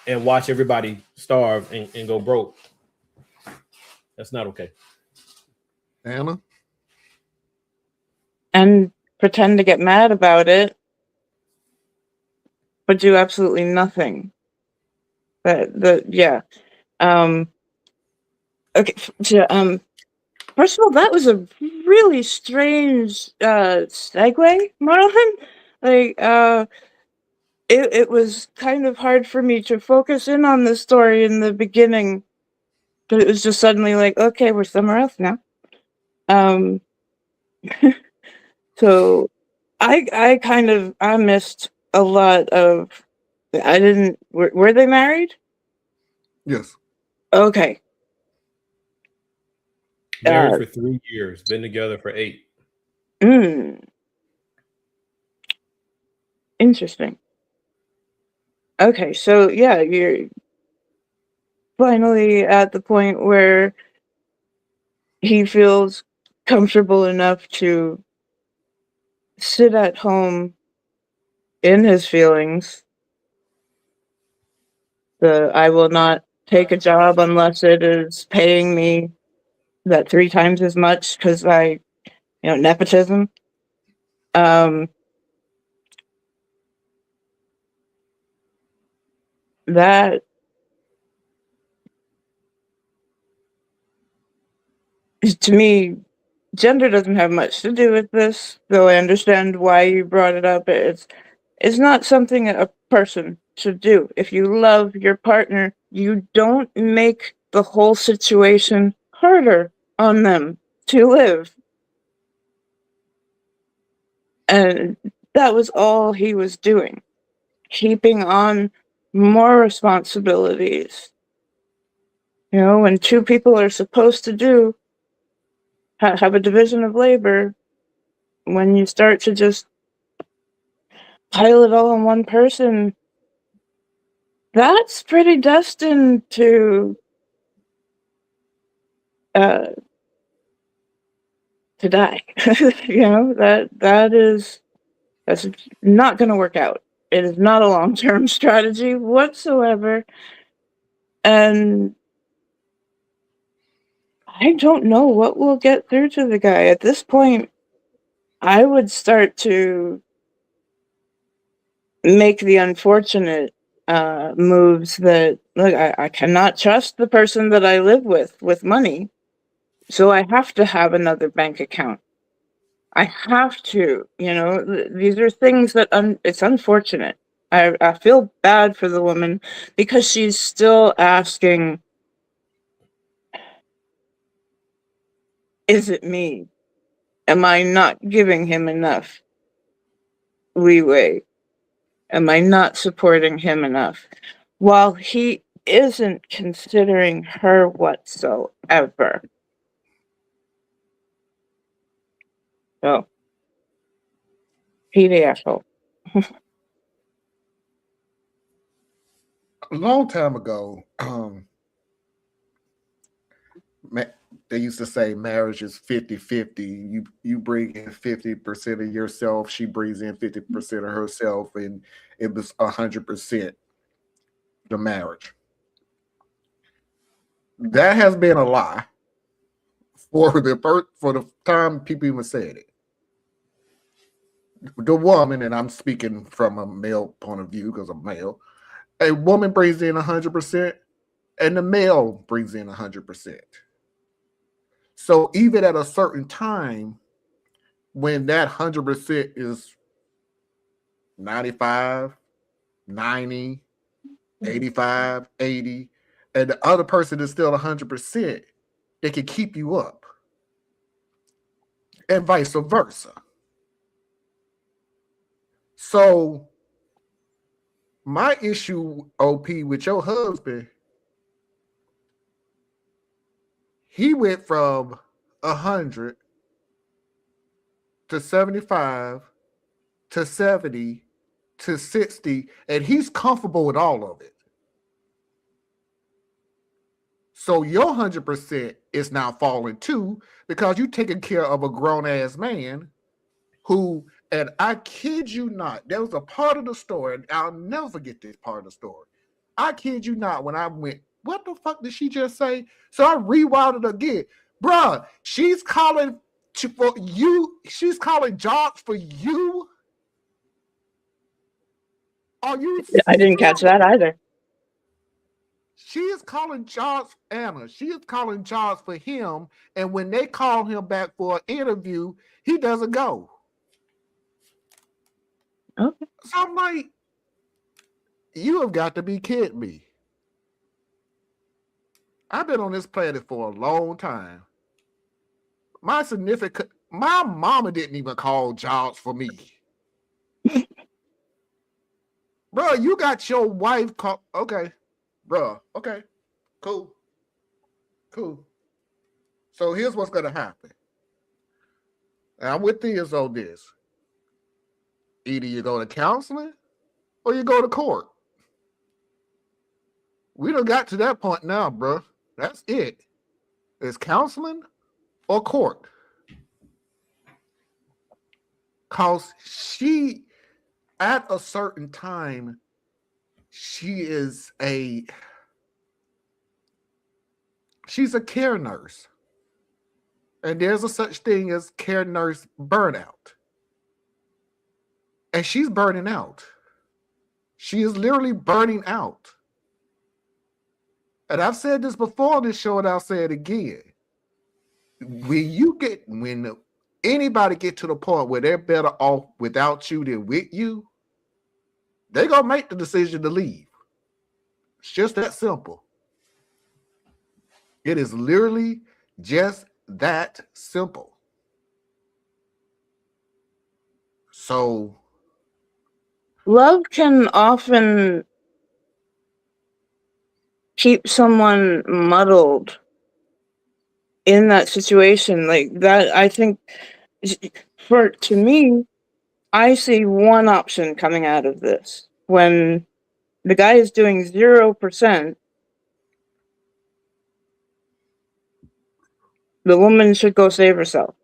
and watch everybody starve and go broke. That's not okay. Anna? And pretend to get mad about it, but do absolutely nothing. Yeah. Okay. So, first of all, that was a really strange segue, Marlon. Like, it was kind of hard for me to focus in on the story in the beginning, but it was just suddenly like, okay, we're somewhere else now. So I missed a lot of. I didn't. Were they married? Yes. Okay. Married for 3 years, been together for 8. Interesting. Okay, so yeah, you're finally at the point where he feels comfortable enough to sit at home in his feelings. I will not take a job unless it is paying me that 3 times as much because nepotism. That to me, gender doesn't have much to do with this, though I understand why you brought it up. It's not something a person should do. If you love your partner, you don't make the whole situation harder on them to live. And that was all he was doing, keeping on more responsibilities. When 2 people are supposed to have a division of labor, when you start to just pile it all on one person, that's pretty destined to die. That's not going to work out. It is not a long-term strategy whatsoever. And I don't know what will get through to the guy. At this point, I would start to make the unfortunate moves that, look, I cannot trust the person that I live with money, so I have to have another bank account. I have to, these are things that it's unfortunate. I feel bad for the woman because she's still asking, is it me? Am I not giving him enough leeway? Am I not supporting him enough? While he isn't considering her whatsoever. So, he the asshole. A long time ago, they used to say marriage is 50-50. You bring in 50% of yourself, she brings in 50% of herself, and it was 100% the marriage. That has been a lie for the time people even said it. The woman, and I'm speaking from a male point of view because I'm male, a woman brings in 100%, and the male brings in 100%. So even at a certain time, when that 100% is 95, 90, 85, 80, and the other person is still 100%, they can keep you up. And vice versa. So my issue, OP, with your husband, he went from 100 to 75 to 70 to 60, and he's comfortable with all of it. So your 100% is now falling too, because you're taking care of a grown-ass man who, and I kid you not, there was a part of the story, and I'll never forget this part of the story. I kid you not, when I went, what the fuck did she just say? So I rewound it again. Bruh, she's calling for you. She's calling jobs for you. Are you? I didn't catch that either. She is calling jobs, Anna. She is calling jobs for him. And when they call him back for an interview, he doesn't go. Okay. So I'm like, you have got to be kidding me. I've been on this planet for a long time. My mama didn't even call jobs for me. Bro, you got your wife call. Okay, bro. Okay, cool. So here's what's gonna happen. And I'm with Theus on this. Either you go to counseling or you go to court. We done got to that point now, bro. That's it. It's counseling or court. Cause she, at a certain time, she's a care nurse. And there's a such thing as care nurse burnout. And she's burning out. She is literally burning out. And I've said this before on this show, and I'll say it again. When anybody get to the point where they're better off without you than with you, they're gonna make the decision to leave. It's just that simple. It is literally just that simple. So love can often keep someone muddled in that situation. Like that, I think, to me, I see one option coming out of this. When the guy is doing 0%, the woman should go save herself.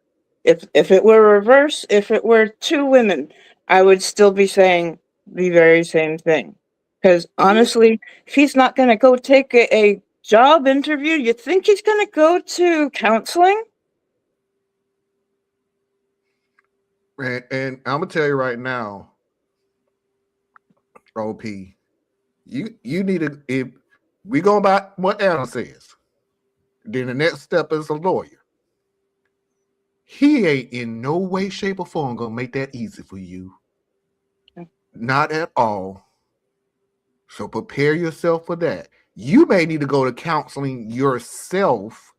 If it were reverse, if it were two women, I would still be saying the very same thing. Because honestly, if he's not going to go take a job interview, you think he's going to go to counseling? and I'm gonna tell you right now, OP, you need to, if we go by what Anna says, then the next step is a lawyer. He ain't in no way, shape, or form gonna make that easy for you. Not at all. So prepare yourself for that. You may need to go to counseling yourself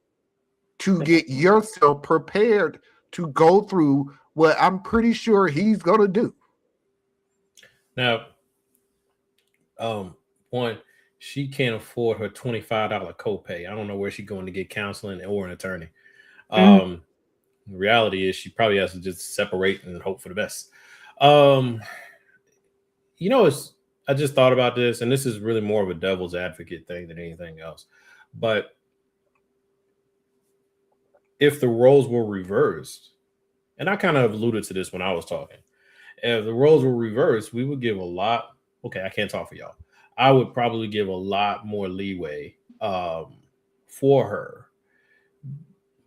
to get yourself prepared to go through what I'm pretty sure he's gonna do. Now, one, she can't afford her $25 copay. I don't know where she's going to get counseling or an attorney. The reality is she probably has to just separate and hope for the best. I just thought about this, and this is really more of a devil's advocate thing than anything else. But if the roles were reversed, and I kind of alluded to this when I was talking, if the roles were reversed, we would give a lot. Okay, I can't talk for y'all. I would probably give a lot more leeway for her.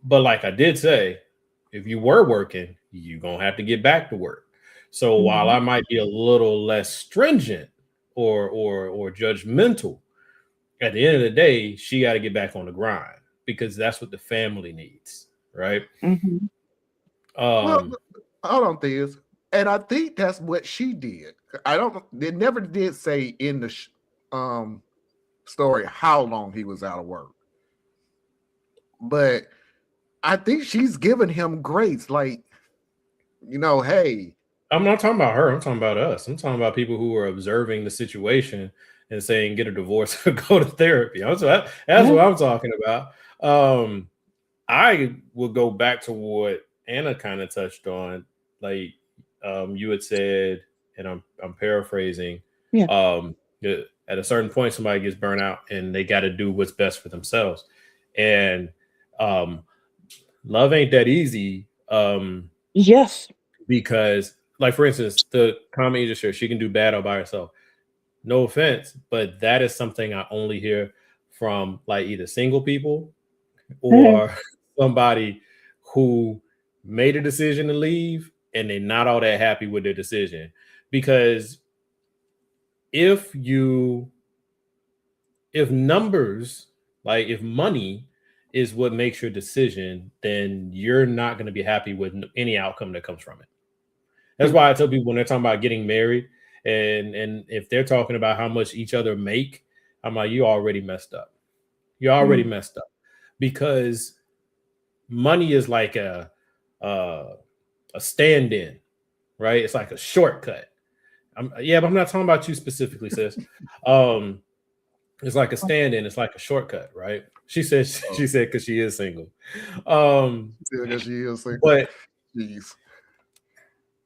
But like I did say, if you were working, you're going to have to get back to work. So while I might be a little less stringent or judgmental, at the end of the day, she got to get back on the grind because that's what the family needs, right? Well, hold on, Theus. And I think that's what she did. They never did say in the story how long he was out of work. But I think she's giving him grace. Like, hey. I'm not talking about her. I'm talking about us. I'm talking about people who are observing the situation and saying, get a divorce or go to therapy. That's what I'm talking about. I will go back to what Anna kind of touched on. Like you had said, and I'm paraphrasing, at a certain point, somebody gets burnt out and they got to do what's best for themselves. And love ain't that easy. Yes. Because, like, for instance, the comment you just shared, she can do bad all by herself. No offense, but that is something I only hear from like either single people or somebody who made a decision to leave and they're not all that happy with their decision. Because if numbers, like if money is what makes your decision, then you're not going to be happy with any outcome that comes from it. That's why I tell people when they're talking about getting married and if they're talking about how much each other make, I'm like, you already messed up. You already messed up because money is like a stand-in, right? It's like a shortcut. But I'm not talking about you specifically, sis. It's like a stand-in. It's like a shortcut, right? She said because she is single. Because she is single. But jeez.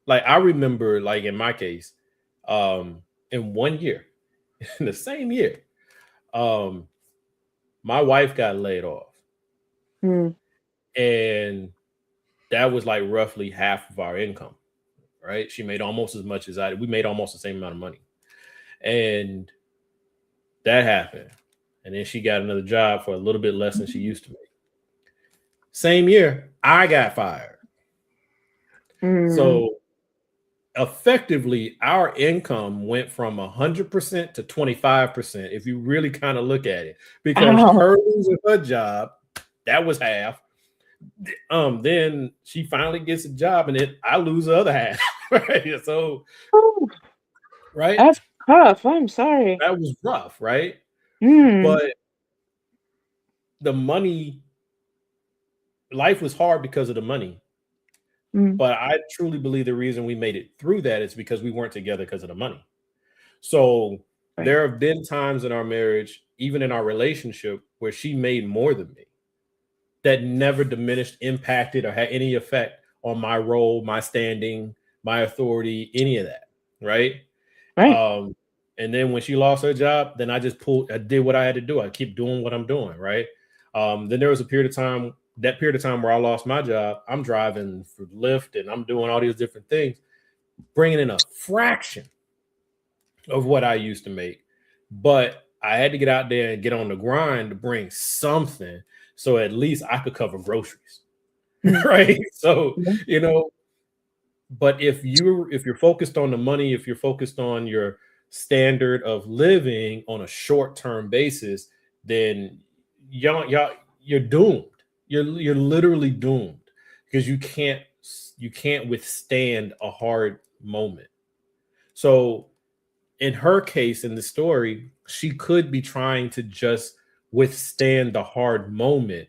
Like I remember, like in my case, in 1 year, in the same year, my wife got laid off. And that was like roughly half of our income, right? She made almost as much as I did. We made almost the same amount of money. And that happened. And then she got another job for a little bit less than she used to make. Same year, I got fired. So effectively, our income went from 100% to 25%, if you really kind of look at it, because her losing her job, that was half. Then she finally gets a job, and then I lose the other half. Right? So, right? That's tough. I'm sorry. That was rough, right? But the money, life was hard because of the money. But I truly believe the reason we made it through that is because we weren't together because of the money. So there have been times in our marriage, even in our relationship, where she made more than me. That never diminished, impacted, or had any effect on my role, my standing, my authority, any of that. Right. And then when she lost her job, then I did what I had to do. I keep doing what I'm doing. Right. Then there was a period of time where I lost my job. I'm driving for Lyft and I'm doing all these different things, bringing in a fraction of what I used to make. But I had to get out there and get on the grind to bring something, so at least I could cover groceries. Right. So, but if you're focused on the money, if you're focused on your standard of living on a short-term basis, then you're doomed. You're literally doomed, because you can't withstand a hard moment. So in her case, in the story, she could be trying to just withstand the hard moment.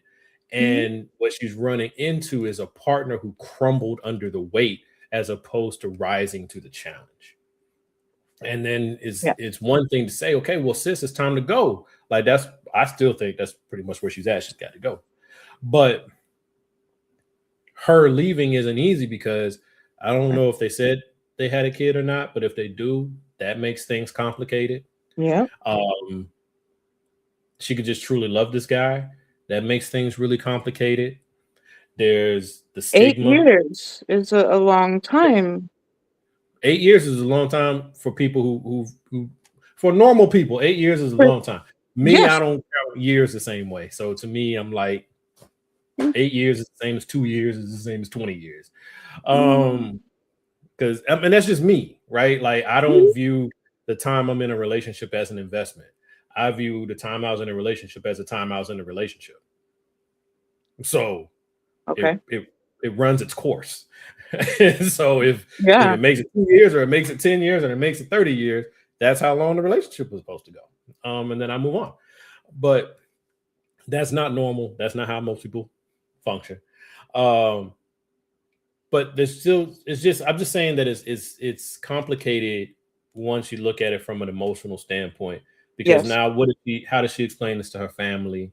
And what she's running into is a partner who crumbled under the weight as opposed to rising to the challenge. And then it's one thing to say, okay, well, sis, it's time to go. Like I still think that's pretty much where she's at. She's got to go. But her leaving isn't easy, because I don't know if they said they had a kid or not, but if they do, that makes things complicated. Yeah. She could just truly love this guy. That makes things really complicated. There's the stigma. 8 years is a long time. 8 years is a long time for people who for normal people. 8 years is a long time. Me, I don't count years the same way. So to me, I'm like, 8 years is the same as 2 years is the same as 20 years. Because I mean, that's just me, right? Like, I don't view the time I'm in a relationship as an investment. I view the time I was in a relationship as the time I was in a relationship. So it runs its course. So if it makes it 2 years, or it makes it 10 years, or it makes it 30 years, that's how long the relationship was supposed to go. And then I move on. But that's not normal. That's not how most people function. But there's still, I'm just saying that it's complicated once you look at it from an emotional standpoint, because now how does she explain this to her family?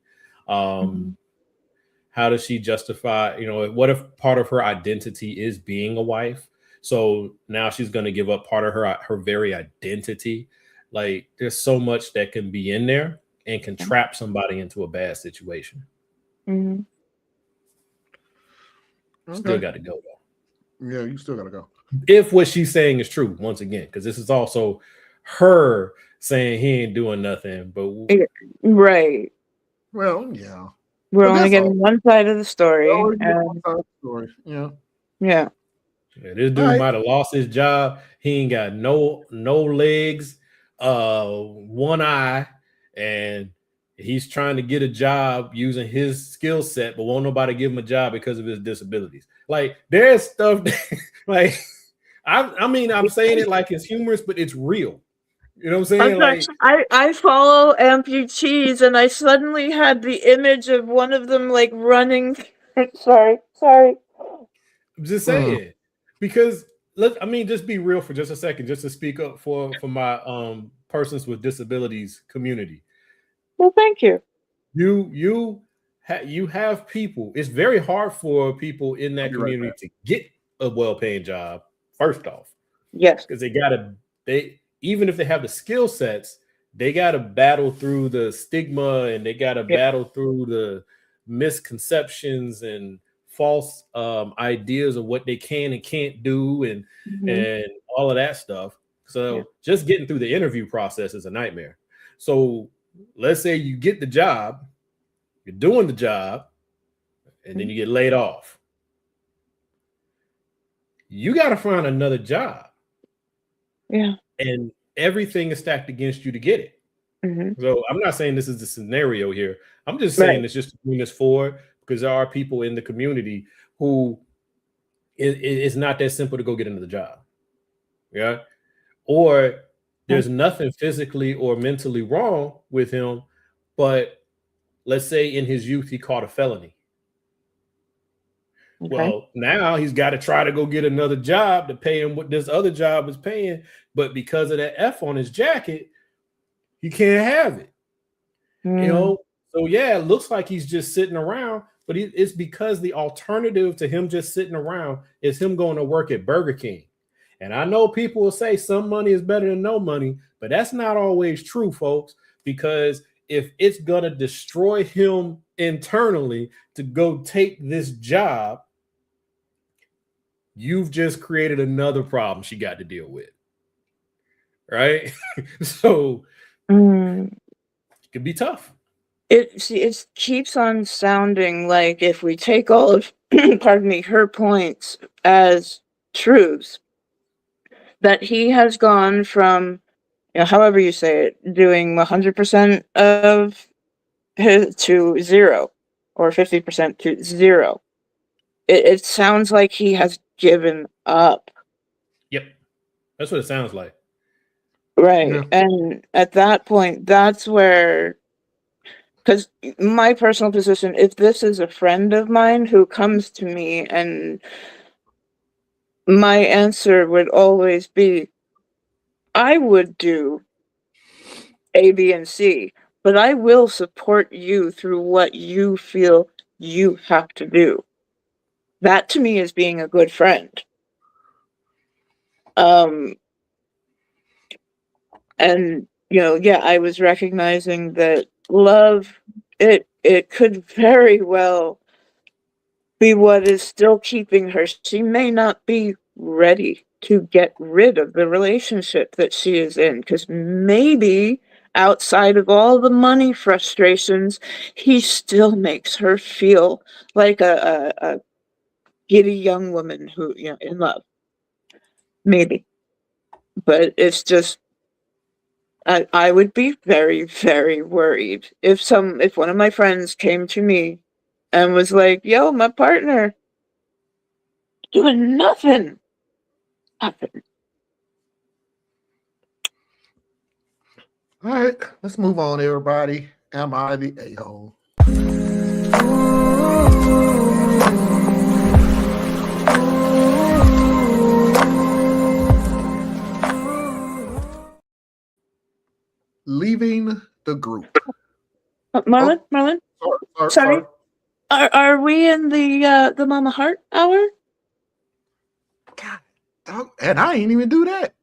How does she justify, what if part of her identity is being a wife? So now she's going to give up part of her very identity. Like, there's so much that can be in there and can trap somebody into a bad situation. Still got to go, though. Yeah, you still got to go. If what she's saying is true, once again, because this is also her saying he ain't doing nothing. But right. Well, yeah. We're only getting one side of the story. Yeah. Yeah. This dude might have lost his job. He ain't got no legs, one eye, and he's trying to get a job using his skill set, but won't nobody give him a job because of his disabilities. Like, there's stuff that, like, I mean, I'm saying it like it's humorous, but it's real. You know what I'm saying? I follow amputees, and I suddenly had the image of one of them like running. Sorry. I'm just saying, because just be real for just a second, just to speak up for my persons with disabilities community. Well, thank you. You have people. It's very hard for people in that community to get a well-paying job. First off, yes, because even if they have the skill sets, they got to battle through the stigma, and they got to battle through the misconceptions and false ideas of what they can and can't do and all of that stuff. So just getting through the interview process is a nightmare. So let's say you get the job, you're doing the job, and then you get laid off. You got to find another job. Yeah. And everything is stacked against you to get it. So I'm not saying this is the scenario here. I'm just saying it's just to bring this forward, because there are people in the community who it's not that simple to go get another job. Yeah. Or there's nothing physically or mentally wrong with him, but let's say in his youth he caught a felony. Well, now he's got to try to go get another job to pay him what this other job is paying, but because of that F on his jacket, he can't have it. You know, so yeah, it looks like he's just sitting around, but it's because the alternative to him just sitting around is him going to work at Burger King. And I know people will say some money is better than no money, but that's not always true, folks, because if it's going to destroy him internally to go take this job, you've just created another problem she got to deal with. Right? So it could be tough. It keeps on sounding like if we take all of, pardon me, her points as truths, that he has gone from, however you say it, doing 100% of his to zero, or 50% to zero. It sounds like he has given up. Yep. That's what it sounds like. Right. Yeah. And at that point, that's where, because my personal position, if this is a friend of mine who comes to me, and my answer would always be, I would do A, B, and C, but I will support you through what you feel you have to do. That to me is being a good friend. And I was recognizing that love, it could very well be what is still keeping her. She may not be ready to get rid of the relationship that she is in, because maybe outside of all the money frustrations, he still makes her feel like a giddy young woman who, in love. Maybe. But it's just, I would be very, very worried if one of my friends came to me and was like, yo, my partner doing nothing. Nothing. All right, let's move on, everybody. Am I the a-hole? Leaving the group. Marlon? Sorry. Sorry. Are we in the Mama Heart hour? God, dog, and I ain't even do that.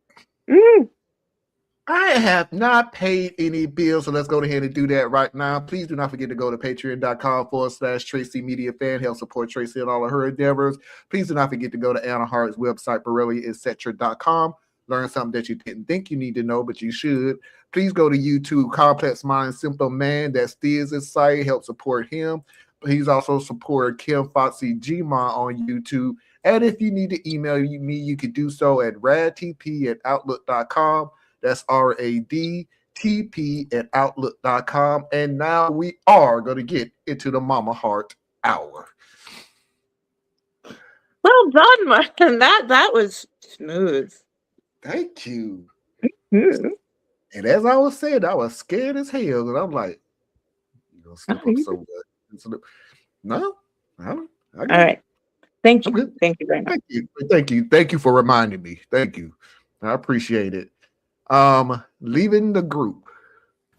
I have not paid any bills, so let's go ahead and do that right now. Please do not forget to go to patreon.com/Tracy Media Fan. Help support Tracy and all of her endeavors. Please do not forget to go to Anna Hart's website, BorelliEtc.com. Learn something that you didn't think you need to know, but you should. Please go to YouTube, Complex Mind, Simple Man. That's Steers' site. Help support him. Please also support Kim Foxy Gma on YouTube. And if you need to email me, you can do so at radtp@outlook.com. That's RADTP@outlook.com. And now we are going to get into the Mama Heart Hour. Well done, Martin. That was smooth. Thank you. Mm-hmm. And as I was saying, I was scared as hell. And I'm like, you know, slip up so much. No, all right. Thank you. Okay. Thank you very much. Thank you for reminding me. Thank you. I appreciate it. Leaving the group.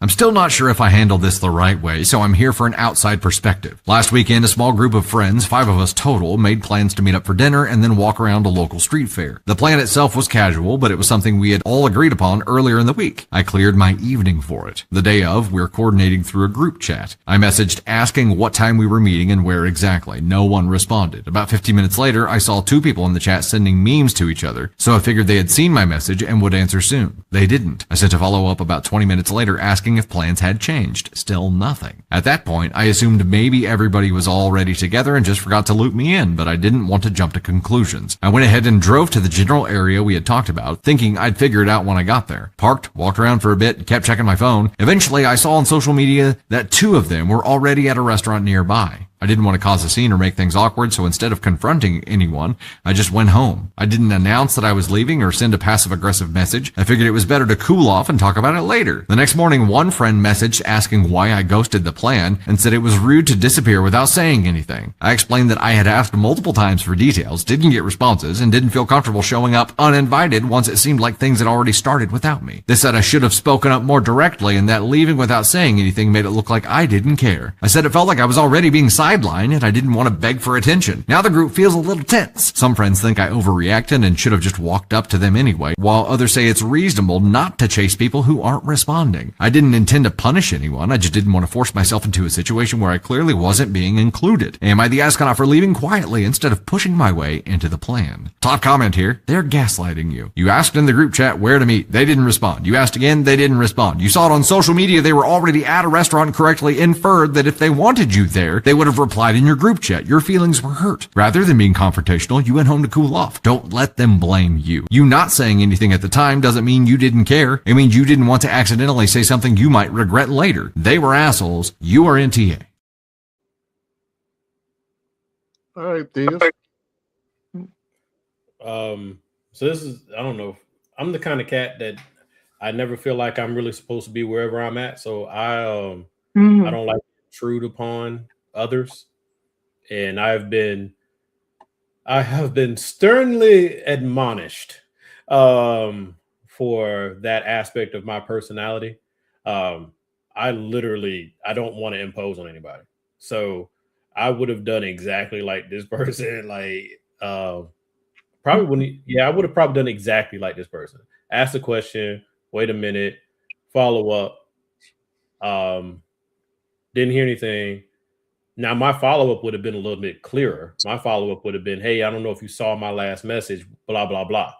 I'm still not sure if I handled this the right way, so I'm here for an outside perspective. Last weekend, a small group of friends, 5 of us total, made plans to meet up for dinner and then walk around a local street fair. The plan itself was casual, but it was something we had all agreed upon earlier in the week. I cleared my evening for it. The day of, we're coordinating through a group chat. I messaged asking what time we were meeting and where exactly. No one responded. About 15 minutes later, I saw 2 people in the chat sending memes to each other, so I figured they had seen my message and would answer soon. They didn't. I sent a follow-up about 20 minutes later asking if plans had changed. Still nothing. At that point, I assumed maybe everybody was already together and just forgot to loop me in, but I didn't want to jump to conclusions. I went ahead and drove to the general area we had talked about, thinking I'd figure it out when I got there. Parked, walked around for a bit, kept checking my phone. Eventually, I saw on social media that 2 of them were already at a restaurant nearby. I didn't want to cause a scene or make things awkward, so instead of confronting anyone, I just went home. I didn't announce that I was leaving or send a passive-aggressive message. I figured it was better to cool off and talk about it later. The next morning, one friend messaged asking why I ghosted the plan and said it was rude to disappear without saying anything. I explained that I had asked multiple times for details, didn't get responses, and didn't feel comfortable showing up uninvited once it seemed like things had already started without me. They said I should have spoken up more directly and that leaving without saying anything made it look like I didn't care. I said it felt like I was already being sidelined and I didn't want to beg for attention. Now the group feels a little tense. Some friends think I overreacted and should have just walked up to them anyway, while others say it's reasonable not to chase people who aren't responding. I didn't intend to punish anyone, I just didn't want to force myself into a situation where I clearly wasn't being included. Am I the astronaut for leaving quietly instead of pushing my way into the plan? Top comment here, they're gaslighting you. You asked in the group chat where to meet, they didn't respond. You asked again, they didn't respond. You saw it on social media, they were already at a restaurant and correctly inferred that if they wanted you there, they would have replied in your group chat. Your feelings were hurt. Rather than being confrontational, you went home to cool off. Don't let them blame you. You not saying anything at the time doesn't mean you didn't care. It means you didn't want to accidentally say something you might regret later. They were assholes. You are NTA. All right, Theus. So this is, I don't know. I'm the kind of cat that I never feel like I'm really supposed to be wherever I'm at. So I don't like to intrude upon others. And I have been sternly admonished for that aspect of my personality. I don't want to impose on anybody. So I would have done exactly like this person. I would have probably done exactly like this person. Ask the question, wait a minute, follow up. Didn't hear anything. Now, my follow-up would have been a little bit clearer. My follow-up would have been, hey, I don't know if you saw my last message, blah, blah, blah.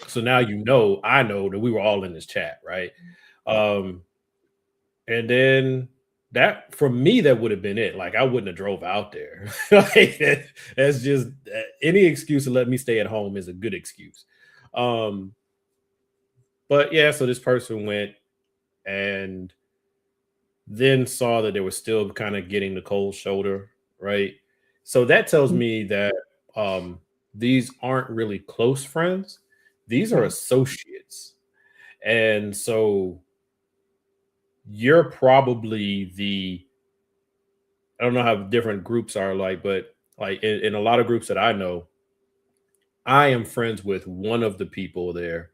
So now I know that we were all in this chat, right? And then that, for me, that would have been it. Like, I wouldn't have drove out there. That's just, any excuse to let me stay at home is a good excuse. But yeah, so this person went and then saw that they were still kind of getting the cold shoulder, right? So that tells me that these aren't really close friends. These are associates. And so you're probably I don't know how different groups are like, but like in a lot of groups that I know, I am friends with one of the people there.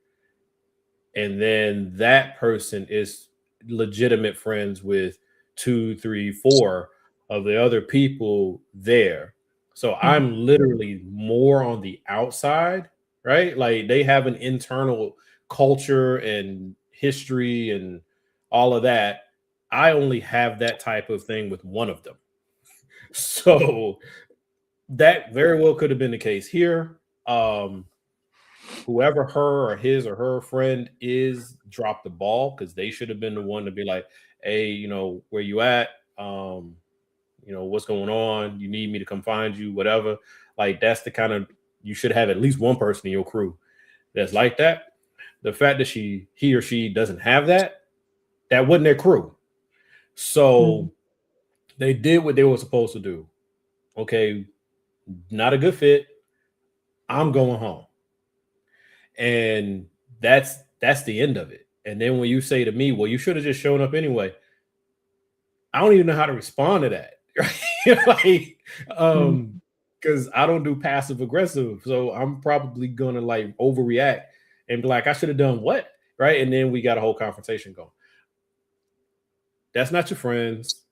And then that person is legitimate friends with 2, 3, 4 of the other people there. So I'm literally more on the outside, right? Like they have an internal culture and history and all of that. I only have that type of thing with one of them. So that very well could have been the case here. Whoever her or his or her friend is dropped the ball because they should have been the one to be like, hey, where you at? What's going on? You need me to come find you, whatever. Like that's the kind of, you should have at least one person in your crew that's like that. The fact that he or she doesn't have that wasn't their crew. So they did what they were supposed to do. Okay, not a good fit. I'm going home. And that's the end of it. And then when you say to me, well, you should have just shown up anyway. I don't even know how to respond to that. Right? Because I don't do passive aggressive. So I'm probably gonna like overreact and be like, I should have done what? right? And then we got a whole confrontation going. That's not your friends.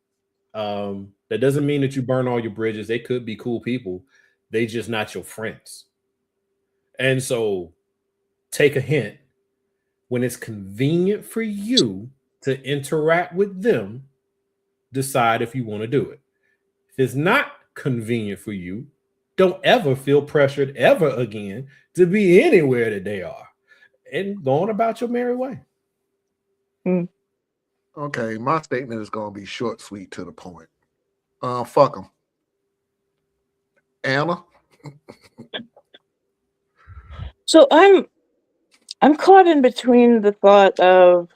That doesn't mean that you burn all your bridges. They could be cool people. They just not your friends. And so take a hint. When it's convenient for you to interact with them, decide if you want to do it. If it's not convenient for you, don't ever feel pressured ever again to be anywhere that they are, and go on about your merry way. Okay, my statement is going to be short, sweet, to the point. Fuck them. Anna? So I'm caught in between the thought of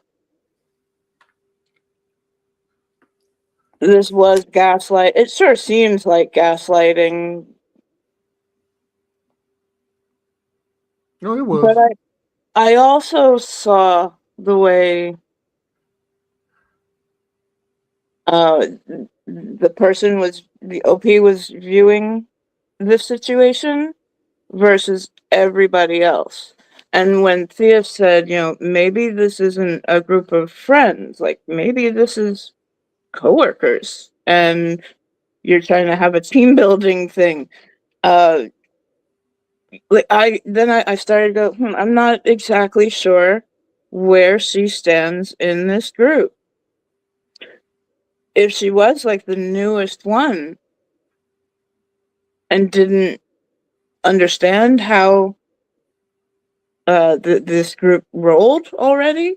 this was gaslight. It sure seems like gaslighting. No, it was. But I also saw the way the person was, the OP was viewing this situation versus everybody else. And when Thea said, maybe this isn't a group of friends, like maybe this is coworkers and you're trying to have a team building thing. I started to go, I'm not exactly sure where she stands in this group. If she was like the newest one and didn't understand how this group rolled already,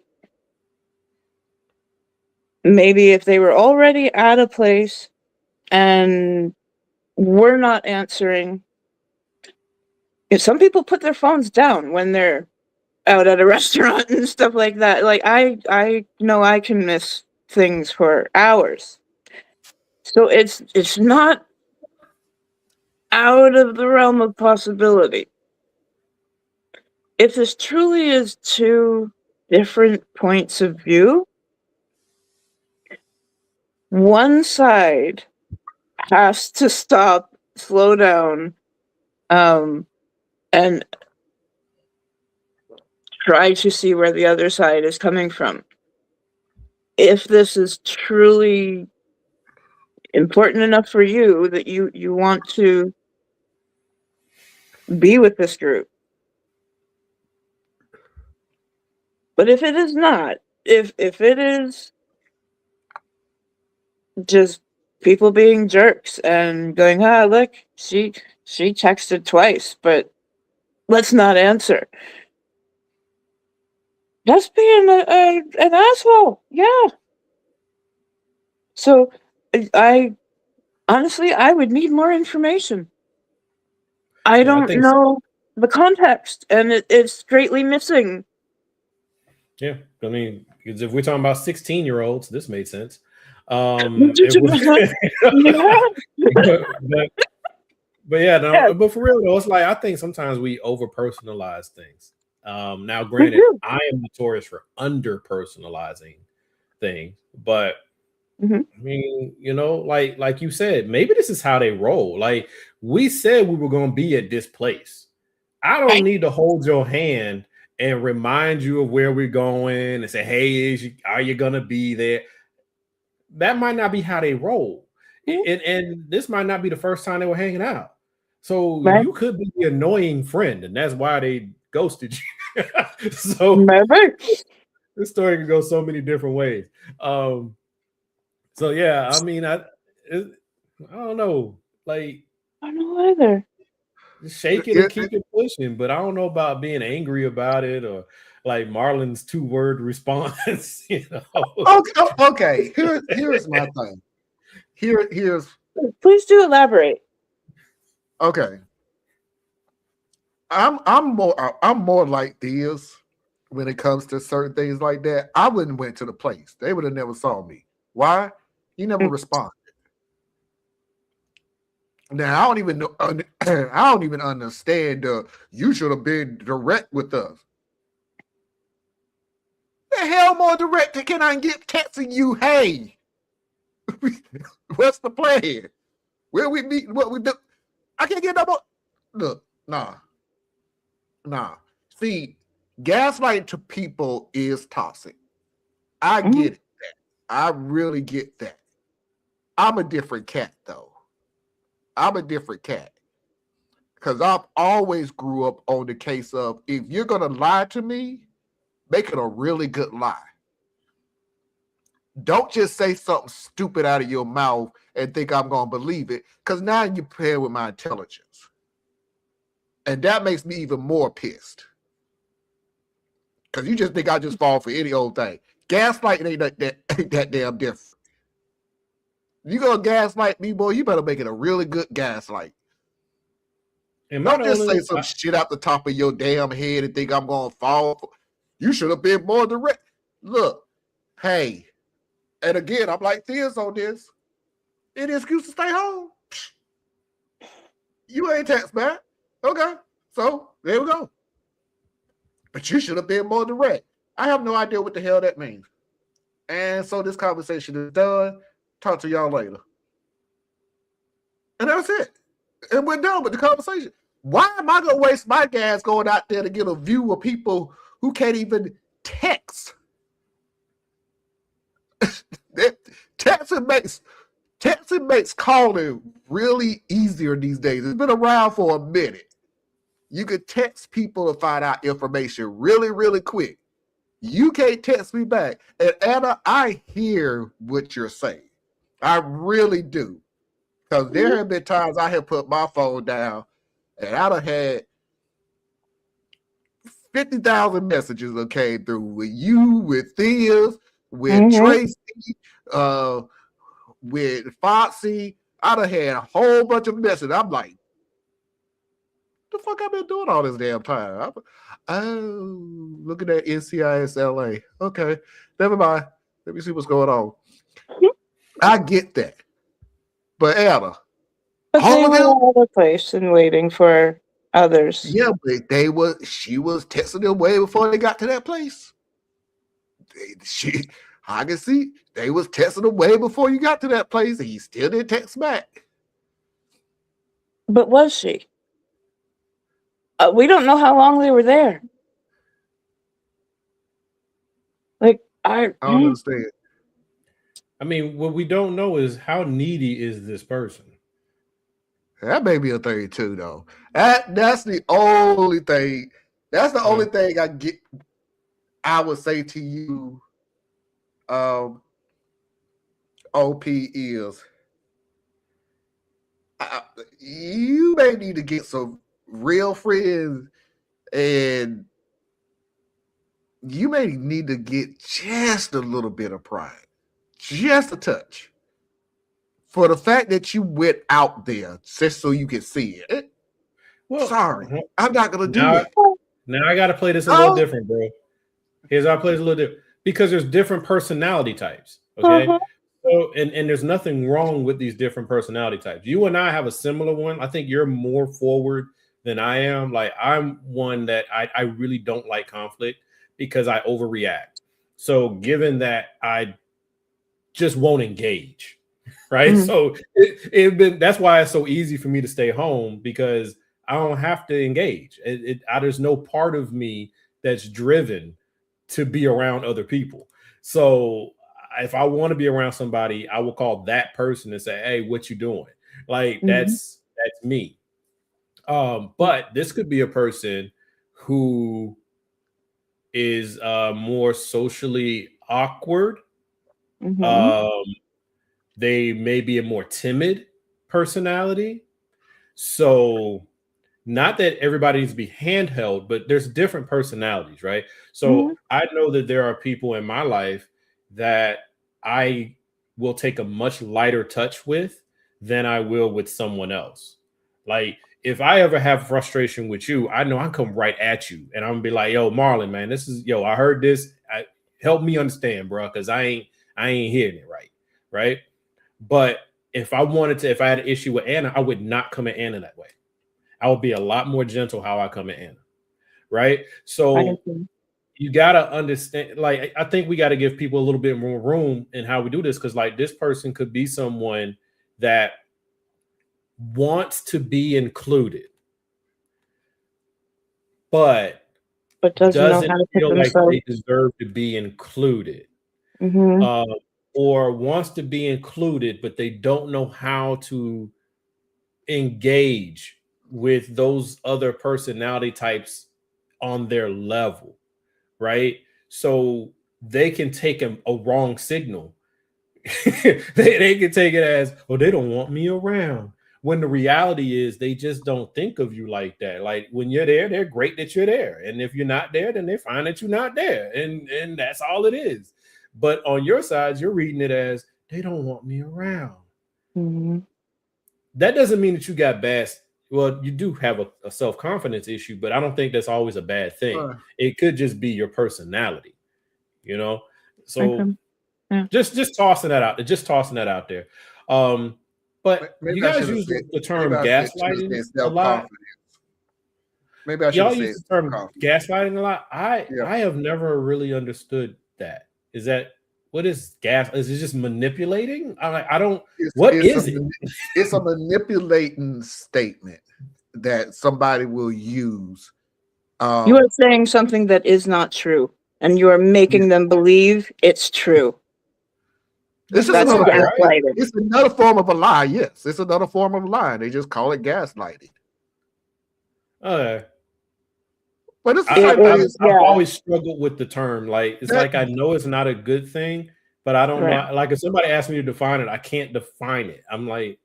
maybe if they were already at a place and were not answering. If some people put their phones down when they're out at a restaurant and stuff like that. Like I know I can miss things for hours. So it's not out of the realm of possibility. If this truly is two different points of view, one side has to stop, slow down, and try to see where the other side is coming from. If this is truly important enough for you that you want to be with this group. But if it is not, if it is just people being jerks and going, look, she texted twice, but let's not answer. That's being an asshole. Yeah. So I honestly, I would need more information. I don't know the context, and it's greatly missing. Yeah, I mean, because if we're talking about 16-year-olds, this made sense. But for real though, it's like I think sometimes we over personalize things. Now, granted, I am notorious for under personalizing things, but I mean, like you said, maybe this is how they roll. Like we said, we were going to be at this place. I don't need to hold your hand and remind you of where we're going and say, hey, are you going to be there? That might not be how they roll. And this might not be the first time they were hanging out. So you could be the annoying friend, and that's why they ghosted you. So this story can go so many different ways. So yeah, I mean, I don't know. Like, I don't know either. Shake it and keep it pushing, but I don't know about being angry about it or like Marlon's 2-word response. Okay. Here's my thing. Here's. Please do elaborate. Okay. I'm more like this when it comes to certain things like that. I wouldn't went to the place. They would have never saw me. Why? You never responded. Now I don't even know. I don't even understand. You should have been direct with us. The hell more direct can I get texting you? Hey, what's the plan? Where we meet? What we do? I can't get no more. Look, nah. See, Gaslighting to people is toxic. I get that. I really get that. I'm a different cat, though. I'm a different cat. Because I've always grew up on the case of, if you're going to lie to me, make it a really good lie. Don't just say something stupid out of your mouth and think I'm going to believe it, because now you're playing with my intelligence. And that makes me even more pissed. Because you just think I just fall for any old thing. Gaslighting ain't that damn different. You gonna gaslight me, boy, you better make it a really good gaslight. And don't just say some shit out the top of your damn head and think I'm gonna fall for. You should have been more direct. Look, hey, and again, I'm like Thea's on this. Any excuse to stay home? You ain't text back. Okay, so there we go. But you should have been more direct. I have no idea what the hell that means. And so this conversation is done. Talk to y'all later. And that's it. And we're done with the conversation. Why am I going to waste my gas going out there to get a view of people who can't even text? Texting makes calling really easier these days. It's been around for a minute. You can text people to find out information really, really quick. You can't text me back. And Anna, I hear what you're saying. I really do. Because there have been times I have put my phone down and I'd have had 50,000 messages that came through with you, with Thea's, with Tracy, with Foxy. I'd have had a whole bunch of messages. I'm like, the fuck I've been doing all this damn time? Looking at NCIS LA. Okay, never mind. Let me see what's going on. I get that. But Anna, but they were all over the place and waiting for others. Yeah, but she was texting them way before they got to that place. I can see they was texting them way before you got to that place, and he still didn't text back. But was she? We don't know how long they were there. Like, I don't understand. I mean, what we don't know is how needy is this person. That may be a 32 though. That's the only thing. That's the only thing I would say to you, OP is you may need to get some real friends, and you may need to get just a little bit of pride, just a touch, for the fact that you went out there just so you can see it. Well, sorry, I'm not gonna do it. Now I gotta play this a little different, bro. Here's how I play this a little different, because there's different personality types. Okay. So, and there's nothing wrong with these different personality types. You and I have a similar one. I think you're more forward than I am. Like, I'm one that I really don't like conflict because I overreact. So given that, I just won't engage. Right. So that's why it's so easy for me to stay home, because I don't have to engage. There's no part of me that's driven to be around other people. So if I want to be around somebody, I will call that person and say, hey, what you doing? Like, that's me. But this could be a person who is more socially awkward. They may be a more timid personality. So not that everybody needs to be handheld, but there's different personalities, right? So I know that there are people in my life that I will take a much lighter touch with than I will with someone else. Like, if I ever have frustration with you, I know I come right at you and I'm gonna be like, yo, Marlon, man, I heard this. Help me understand, bro, because I ain't hearing it right? But if I had an issue with Anna, I would not come at Anna that way. I would be a lot more gentle how I come at Anna, right? So you gotta understand, like, I think we got to give people a little bit more room in how we do this, because like, this person could be someone that wants to be included, but but doesn't know doesn't how to put feel like themselves. they deserve to be included, Mhm. or wants to be included, but they don't know how to engage with those other personality types on their level, right? So they can take a wrong signal. they can take it as, oh, they don't want me around. When the reality is they just don't think of you like that. Like when you're there, they're great that you're there. And if you're not there, then they're fine that you're not there. And that's all it is. But on your side, you're reading it as they don't want me around. Mhm. That doesn't mean that you got bad. Well, you do have a self-confidence issue, but I don't think that's always a bad thing. It could just be your personality, you know? So Okay. Yeah. just tossing that out. Just tossing that out there. But Maybe you I guys should have use said. the term Maybe I should have gaslighting said a lot. self-confidence. Maybe I should Y'all have said use the term self-confidence. gaslighting a lot. Yeah. I have never really understood that. Is that what is gas? Is it just manipulating? I don't. What is it? It's a manipulating statement that somebody will use. You are saying something that is not true, and you are making them believe it's true. This is That's another gaslighting. right? It's another form of a lie. Yes, it's another form of a lie. They just call it gaslighting. Okay. But it's I've always struggled with the term. Like it's like I know it's not a good thing, but I don't know. Like if somebody asks me to define it, I can't define it. I'm like,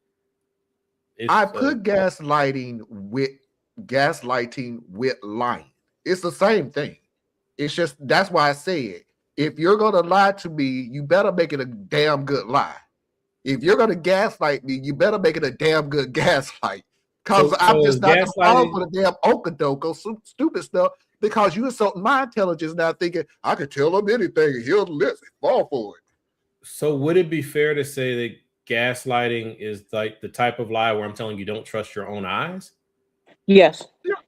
I put gaslighting with lying. It's the same thing. It's just that's why I say it. If you're gonna lie to me, you better make it a damn good lie. If you're gonna gaslight me, you better make it a damn good gaslight. Because I'm just not gonna fall for the damn okadoko stupid stuff because you insulting my intelligence now thinking I could tell him anything and he'll listen, fall for it. So would it be fair to say that gaslighting is like the type of lie where I'm telling you don't trust your own eyes? Yes.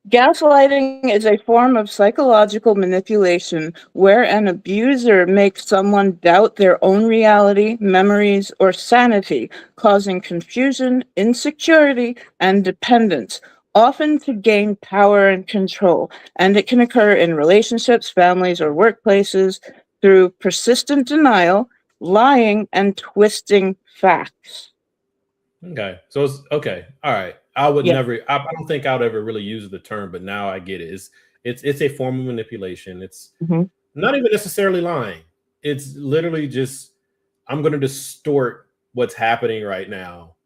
Gaslighting is a form of psychological manipulation where an abuser makes someone doubt their own reality, memories, or sanity, causing confusion, insecurity, and dependence, often to gain power and control. And it can occur in relationships, families, or workplaces through persistent denial, lying, and twisting facts. Okay. So it's okay. All right. I would never, I don't think I would ever really use the term, but now I get it. It's a form of manipulation. It's not even necessarily lying. It's literally just, I'm going to distort what's happening right now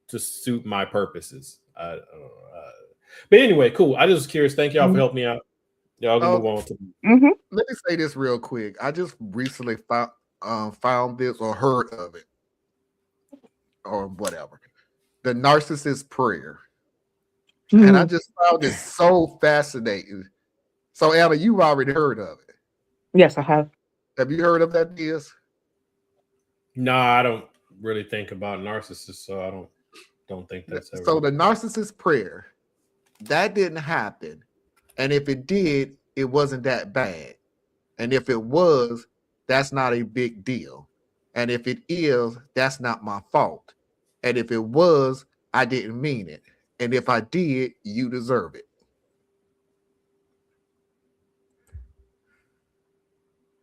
to suit my purposes. But anyway, cool. I just was curious. Thank y'all for helping me out. Y'all can move on to. Let me say this real quick. I just recently found this or heard of it or whatever. The narcissist prayer. And I just found it so fascinating. So Anna, you've already heard of it. Yes, I have. Have you heard of that, Diaz? No, I don't really think about narcissists, so I don't think that's ever. So the narcissist prayer, that didn't happen. And if it did, it wasn't that bad. And if it was, that's not a big deal. And if it is, that's not my fault. And if it was, I didn't mean it. And if I did, you deserve it.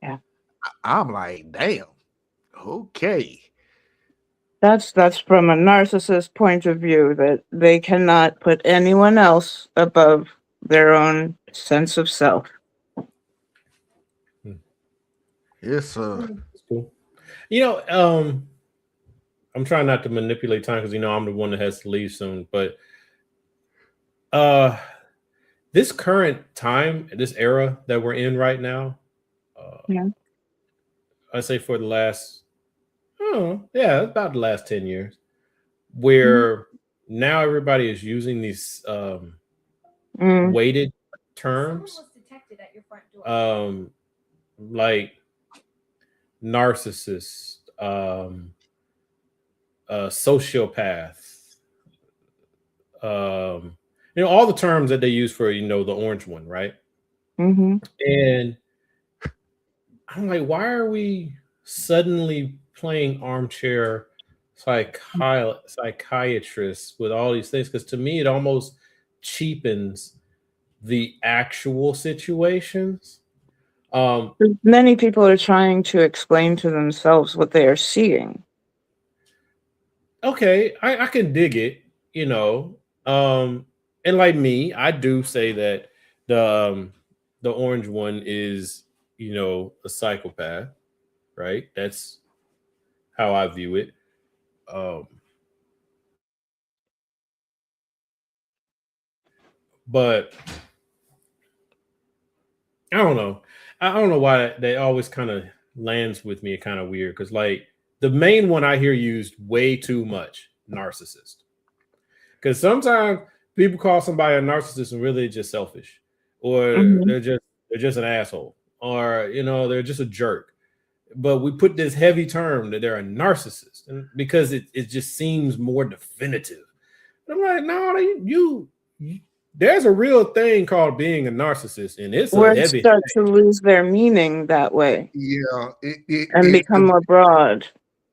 Yeah. I'm like, damn. Okay. That's from a narcissist point of view that they cannot put anyone else above their own sense of self. Yes, That's cool. You know, I'm trying not to manipulate time because I'm the one that has to leave soon. But this current time, this era that we're in right now, I say for the last, about the last 10 years, where now everybody is using these weighted terms, like narcissist, sociopath, all the terms that they use for the orange one, right? And I'm like, why are we suddenly playing armchair psychiatrists with all these things? Because to me, it almost cheapens the actual situations. Many people are trying to explain to themselves what they are seeing. Okay, I can dig it, you know. And like me, I do say that the orange one is, you know, a psychopath, right? That's how I view it. But I don't know. I don't know why that always kind of lands with me kind of weird, because like the main one I hear used way too much, narcissist. Because sometimes people call somebody a narcissist and really just selfish, or they're just an asshole, or you know, they're just a jerk. But we put this heavy term that they're a narcissist, and because it just seems more definitive. And I'm like, no, you there's a real thing called being a narcissist, and it's a Words heavy start thing. to lose their meaning that way Yeah, and become more broad.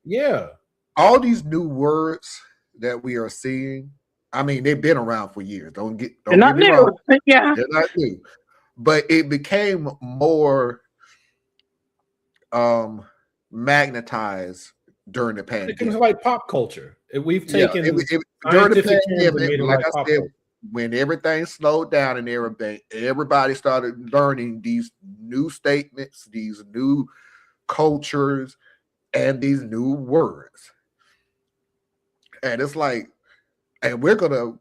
Yeah. all these new words that we are seeing. I mean, they've been around for years. Don't They're get not me new. wrong. Yeah. They're not new, but it became more magnetized during the It becomes pandemic. like pop culture. We've Yeah, taken during the scientific terms and pandemic, made it like like I pop said, culture. when everything slowed down and everything, everybody started learning these new statements, these new cultures, and these new words. And it's like, and we're gonna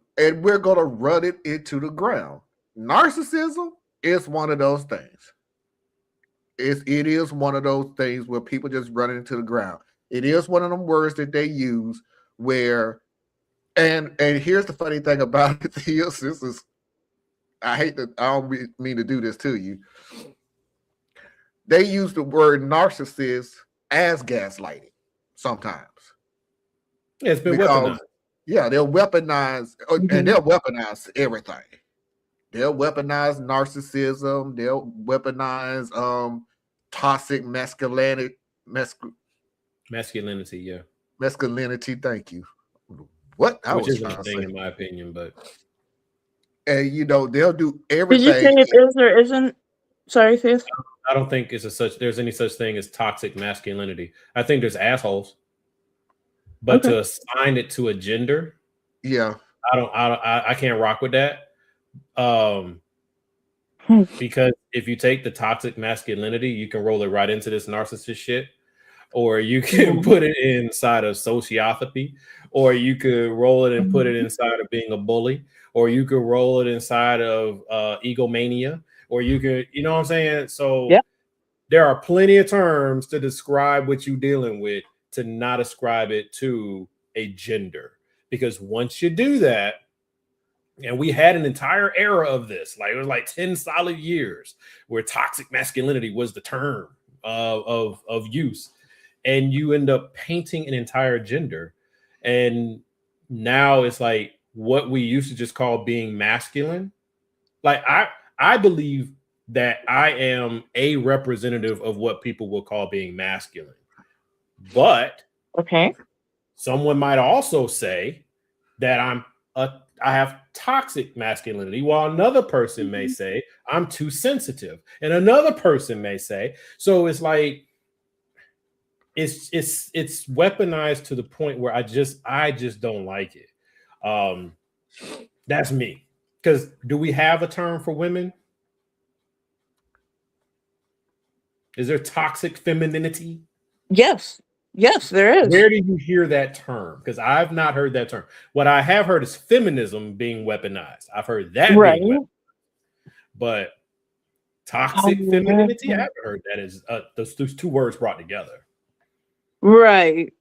run it into the ground. Narcissism is one of those things. It is one of those things where people just run it into the ground. It is one of them words that they use where, and here's the funny thing about it. This is, I don't mean to do this to you. They use the word narcissist as gaslighting sometimes. Yeah, it's been Because weaponized. yeah, they'll weaponize and they'll weaponize everything. They'll weaponize narcissism. They'll weaponize toxic masculinity. Masculinity, yeah. Masculinity. Thank you. What I Which was isn't trying a to thing say. in my opinion, but And you know they'll do Did you say everything. it is or isn't? Sorry, Faith. I don't think there's any such thing as toxic masculinity. I think there's assholes, but to assign it to a gender, Yeah. I can't rock with that. Because if you take the toxic masculinity, you can roll it right into this narcissist shit, or you can put it inside of sociopathy, or you could roll it and put it inside of being a bully, or you could roll it inside of egomania, or you could, you know what I'm saying? So there are plenty of terms to describe what you're dealing with to not ascribe it to a gender, because once you do that, and we had an entire era of this, like it was like 10 solid years where toxic masculinity was the term of use, and you end up painting an entire gender. And now it's like what we used to just call being masculine. Like I believe that I am a representative of what people will call being masculine. But someone might also say that I have toxic masculinity, while another person may say I'm too sensitive, and another person may say. So it's like it's weaponized to the point where I just don't like it. That's me. Because do we have a term for women? Is there toxic femininity? Yes, there is. Where do you hear that term? Because I've not heard that term. What I have heard is feminism being weaponized. I've heard that being weaponized. But toxic femininity, I haven't heard that as those two words brought together. Right.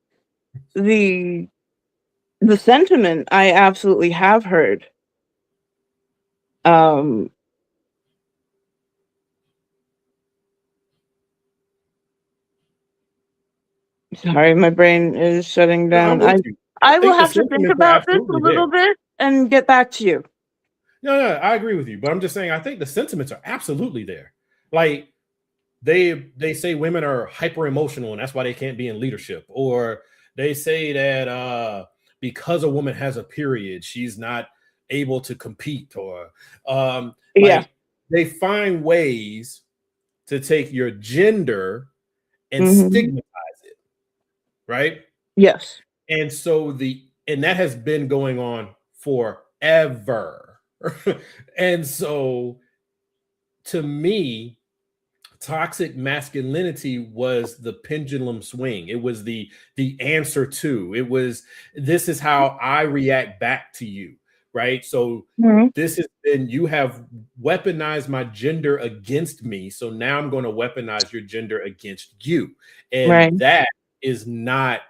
The sentiment I absolutely have heard. Sorry, my brain is shutting down. No, I will have to think about this a little bit and get back to you. No, I agree with you, but I'm just saying I think the sentiments are absolutely there. Like they say women are hyper emotional and that's why they can't be in leadership, or they say that because a woman has a period, she's not able to compete, or Yeah. they find ways to take your gender and Mhm. stigmatize it, right? Yes. And so that has been going on forever. And so to me, toxic masculinity was the pendulum swing. It was the answer to. It was, this is how I react back to you, right? So Mhm. this has been, you have weaponized my gender against me, so now I'm going to weaponize your gender against you, and Right. that is not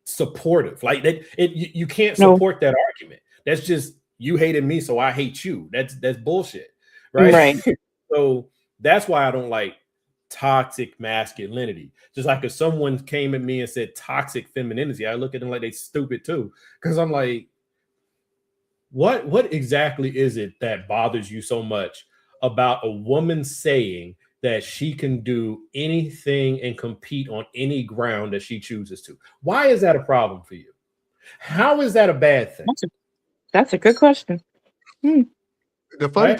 supportive. Like that, you can't No. support that argument. That's just, you hated me, so I hate you. That's bullshit, right? Right. So that's why I don't like toxic masculinity. Just like if someone came at me and said toxic femininity, I look at them like they stupid too, because I'm like, what exactly is it that bothers you so much about a woman saying that she can do anything and compete on any ground that she chooses to? Why is that a problem for you? How is that a bad thing? That's a good question. The funny Right?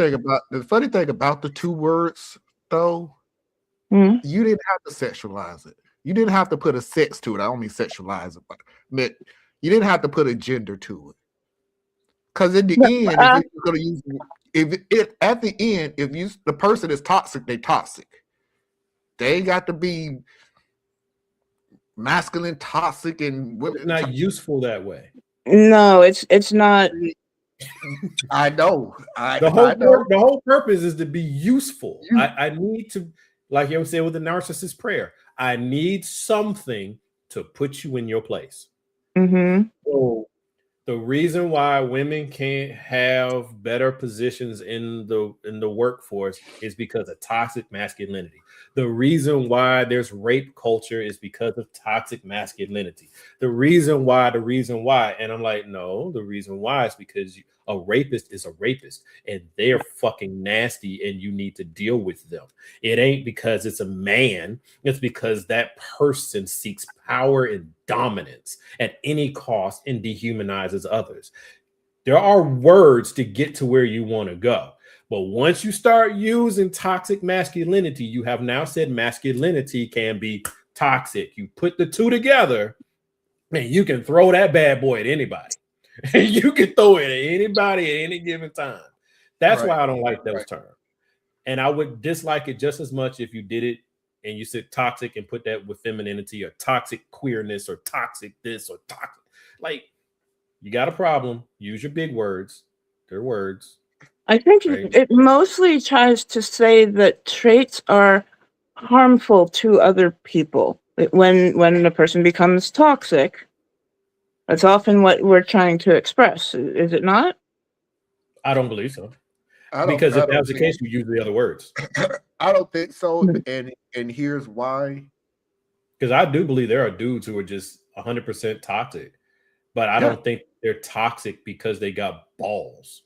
thing about the two words, though, Mhm. you didn't have to sexualize it. You didn't have to put a sex to it. I don't mean sexualize it, but you didn't have to put a gender to it. Because in the end, if you're going to use, at the end, if the person is toxic, they toxic. They ain't got to be masculine, toxic, and women. It's not useful that way. No, it's not. I know. The whole purpose is to be useful. I need to, like you said with the narcissist prayer, I need something to put you in your place. Mm-hmm. So the reason why women can't have better positions in the workforce is because of toxic masculinity. The reason why there's rape culture is because of toxic masculinity. The reason why, and I'm like, no, the reason why is because a rapist is a rapist and they're fucking nasty and you need to deal with them. It ain't because it's a man. It's because that person seeks power and dominance at any cost and dehumanizes others. There are words to get to where you want to go. But once you start using toxic masculinity, you have now said masculinity can be toxic. You put the two together and you can throw that bad boy at anybody. You can throw it at anybody at any given time. That's why I don't like those terms. And I would dislike it just as much if you did it and you said toxic and put that with femininity or toxic queerness or toxic this or toxic. Like, you got a problem. Use your big words. They're words. I think Right? it mostly tries to say that traits are harmful to other people. When a person becomes toxic, that's often what we're trying to express. Is it not? I don't believe so. Because if that was the case, you use the other words. I don't think so. And here's why. Because I do believe there are dudes who are just 100% toxic, but I don't think they're toxic because they got balls.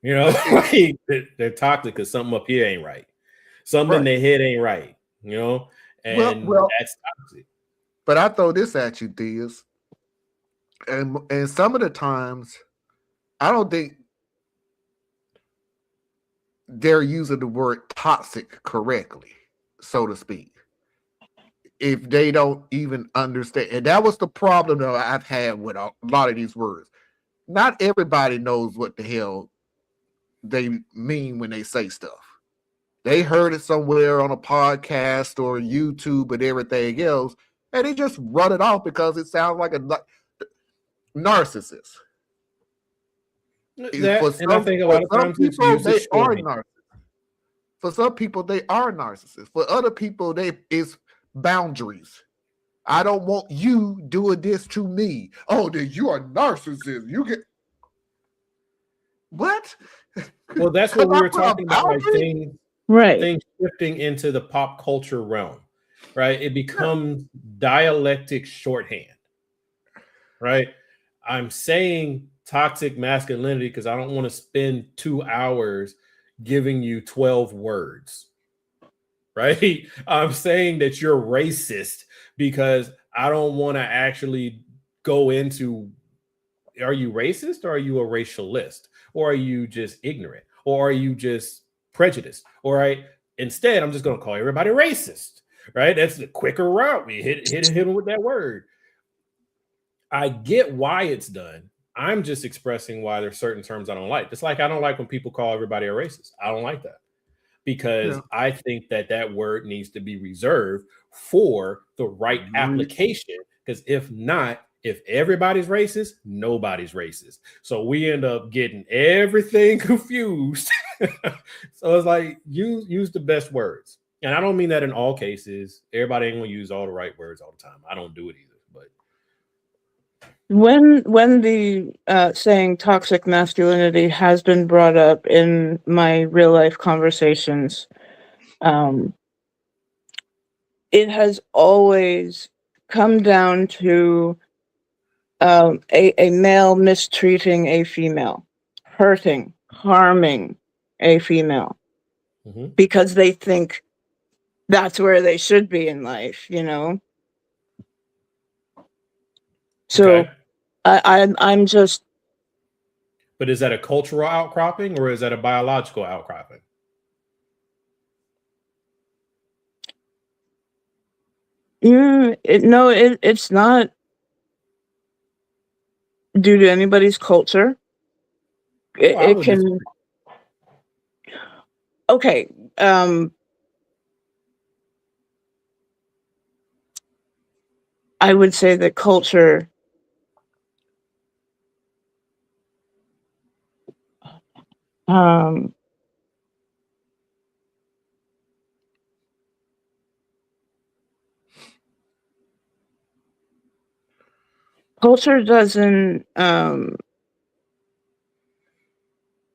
You know, they're toxic because something up here ain't right. Something in their head ain't right, you know? And that's toxic. But I throw this at you, Diaz. And some of the times, I don't think they're using the word toxic correctly, so to speak. If they don't even understand. And that was the problem that I've had with a lot of these words. Not everybody knows what the hell they mean when they say stuff. They heard it somewhere on a podcast or YouTube and everything else, and they just run it off because it sounds like a narcissist. I think a lot of times it's used as shorthand. For some people, they are narcissists. For other people, it's boundaries. I don't want you doing this to me. Oh, then you are narcissist. You get what? Well, that's what we were talking about. Like things shifting into the pop culture realm, right? It becomes dialectic shorthand, right? I'm saying toxic masculinity because I don't want to spend 2 hours giving you 12 words, right? I'm saying that you're racist because I don't want to actually go into are you racist, or are you a racialist, or are you just ignorant, or are you just prejudiced? Or instead, I'm just going to call everybody racist, right? That's the quicker route. We hit him with that word. I get why it's done. I'm just expressing why there's certain terms I don't like. Just like I don't like when people call everybody a racist. I don't like that, because I think that word needs to be reserved for the right application. Because if not, if everybody's racist, nobody's racist. So we end up getting everything confused. So it's like, use the best words. And I don't mean that in all cases. Everybody ain't gonna use all the right words all the time. I don't do it either. But when the saying toxic masculinity has been brought up in my real life conversations, it has always come down to a male mistreating a female, hurting, harming a female, because they think that's where they should be in life, you know? So I'm just... But is that a cultural outcropping, or is that a biological outcropping? It's not due to anybody's culture. It can... Okay. I would say that culture culture doesn't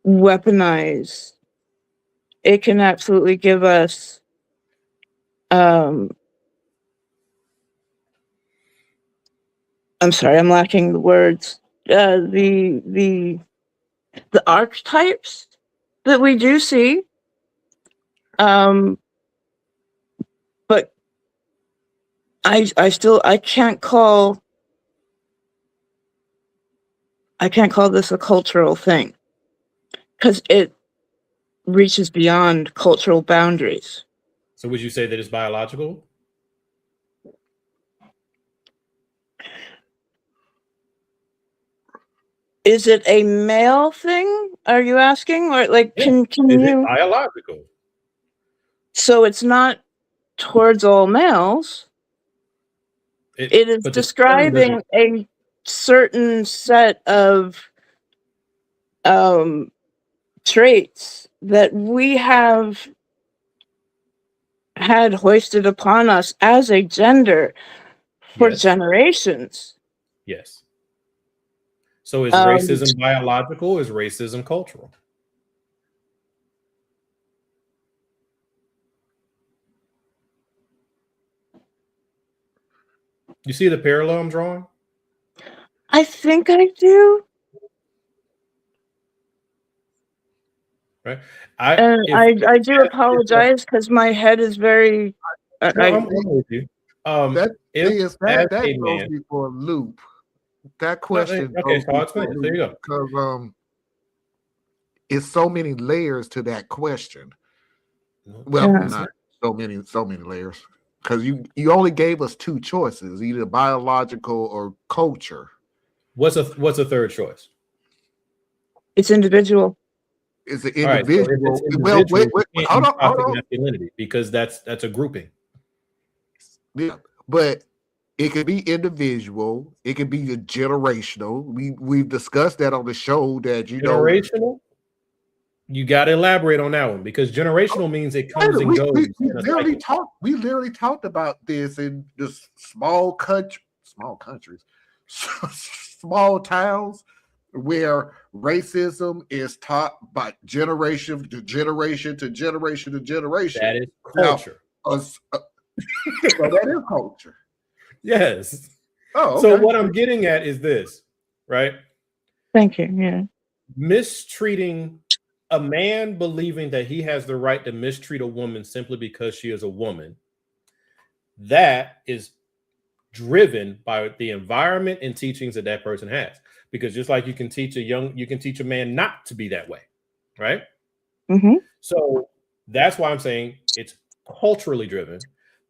weaponize. It can absolutely give us I'm sorry, I'm lacking the words. The archetypes that we do see, but I can't call this a cultural thing, because it reaches beyond cultural boundaries. So would you say that it's biological? Is it a male thing? Are you asking, or like can is you... it biological? So it's not towards all males. It is describing a certain set of traits that we have had hoisted upon us as a gender for generations. Yes. So is racism biological? Is racism cultural? You see the parallel I'm drawing? I think I do. Right. I do apologize, because my head is very... I'm with you. That throws me for a loop. That question. Okay, so I'll explain it. There you go. Because it's so many layers to that question. Well, not so many layers. Because you only gave us two choices, either biological or culture. What's a third choice? It's individual. It's an individual. Right, so wait. Hold on. Masculinity, because that's a grouping. Yeah, but it could be individual. It could be generational. We've discussed that on the show. That generational. You got to elaborate on that one, because generational means it comes and goes. We literally talked about this in the small countries, small towns, where racism is taught by generation to generation to generation to generation. That is culture. So that is culture. Yes. Oh, okay. So what I'm getting at is this, right? Thank you. Yeah. Mistreating a man, believing that he has the right to mistreat a woman simply because she is a woman, that is driven by the environment and teachings that person has. because just like you can teach a man not to be that way, right? Mm-hmm. So that's why I'm saying it's culturally driven,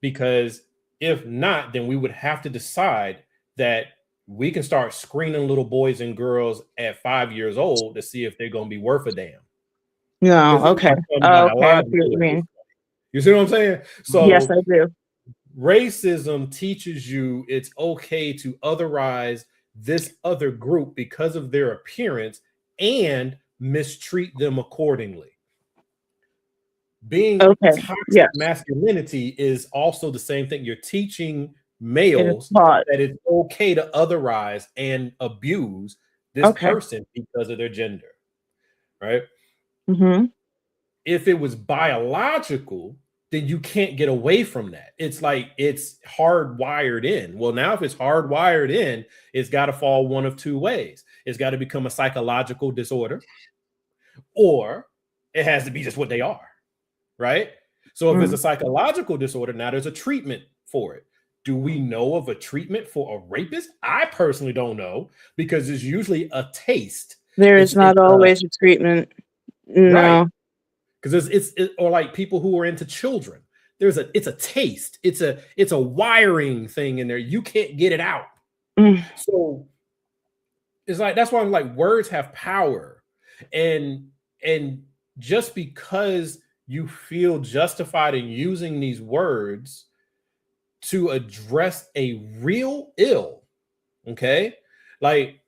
because if not, then we would have to decide that we can start screening little boys and girls at 5 years old to see if they're going to be worth a damn. No, okay. Oh, okay, I see what you mean. You see what I'm saying? So yes, I do. Racism teaches you it's okay to otherize this other group because of their appearance and mistreat them accordingly. Being toxic masculinity is also the same thing. You're teaching males that it's okay to otherize and abuse this person because of their gender, right? Mm-hmm. If it was biological, then you can't get away from that. It's like it's hardwired in. Well, now if it's hardwired in, it's got to fall one of two ways. It's got to become a psychological disorder, or it has to be just what they are, right? So if it's a psychological disorder, now there's a treatment for it. Do we know of a treatment for a rapist? I personally don't know, because it's usually a taste. There is not always a treatment. No. Right. Because it's or like people who are into children. It's a taste. It's a wiring thing in there. You can't get it out. So it's like, that's why I'm like, words have power. And just because you feel justified in using these words to address a real ill, okay? Like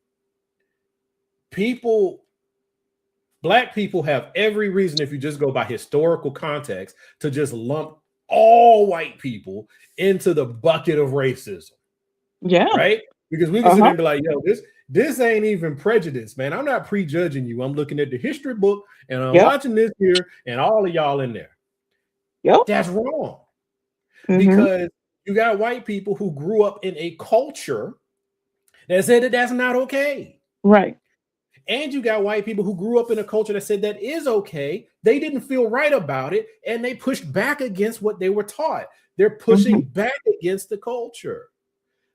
Black people have every reason, if you just go by historical context, to just lump all white people into the bucket of racism. Yeah. Right? Because we can sit there and be like, yo, this ain't even prejudice, man. I'm not prejudging you. I'm looking at the history book and I'm watching this here and all of y'all in there. Yep. That's wrong. Because you got white people who grew up in a culture that said that that's not okay. Right. And you got white people who grew up in a culture that said that is okay. They didn't feel right about it, and they pushed back against what they were taught. They're pushing back against the culture,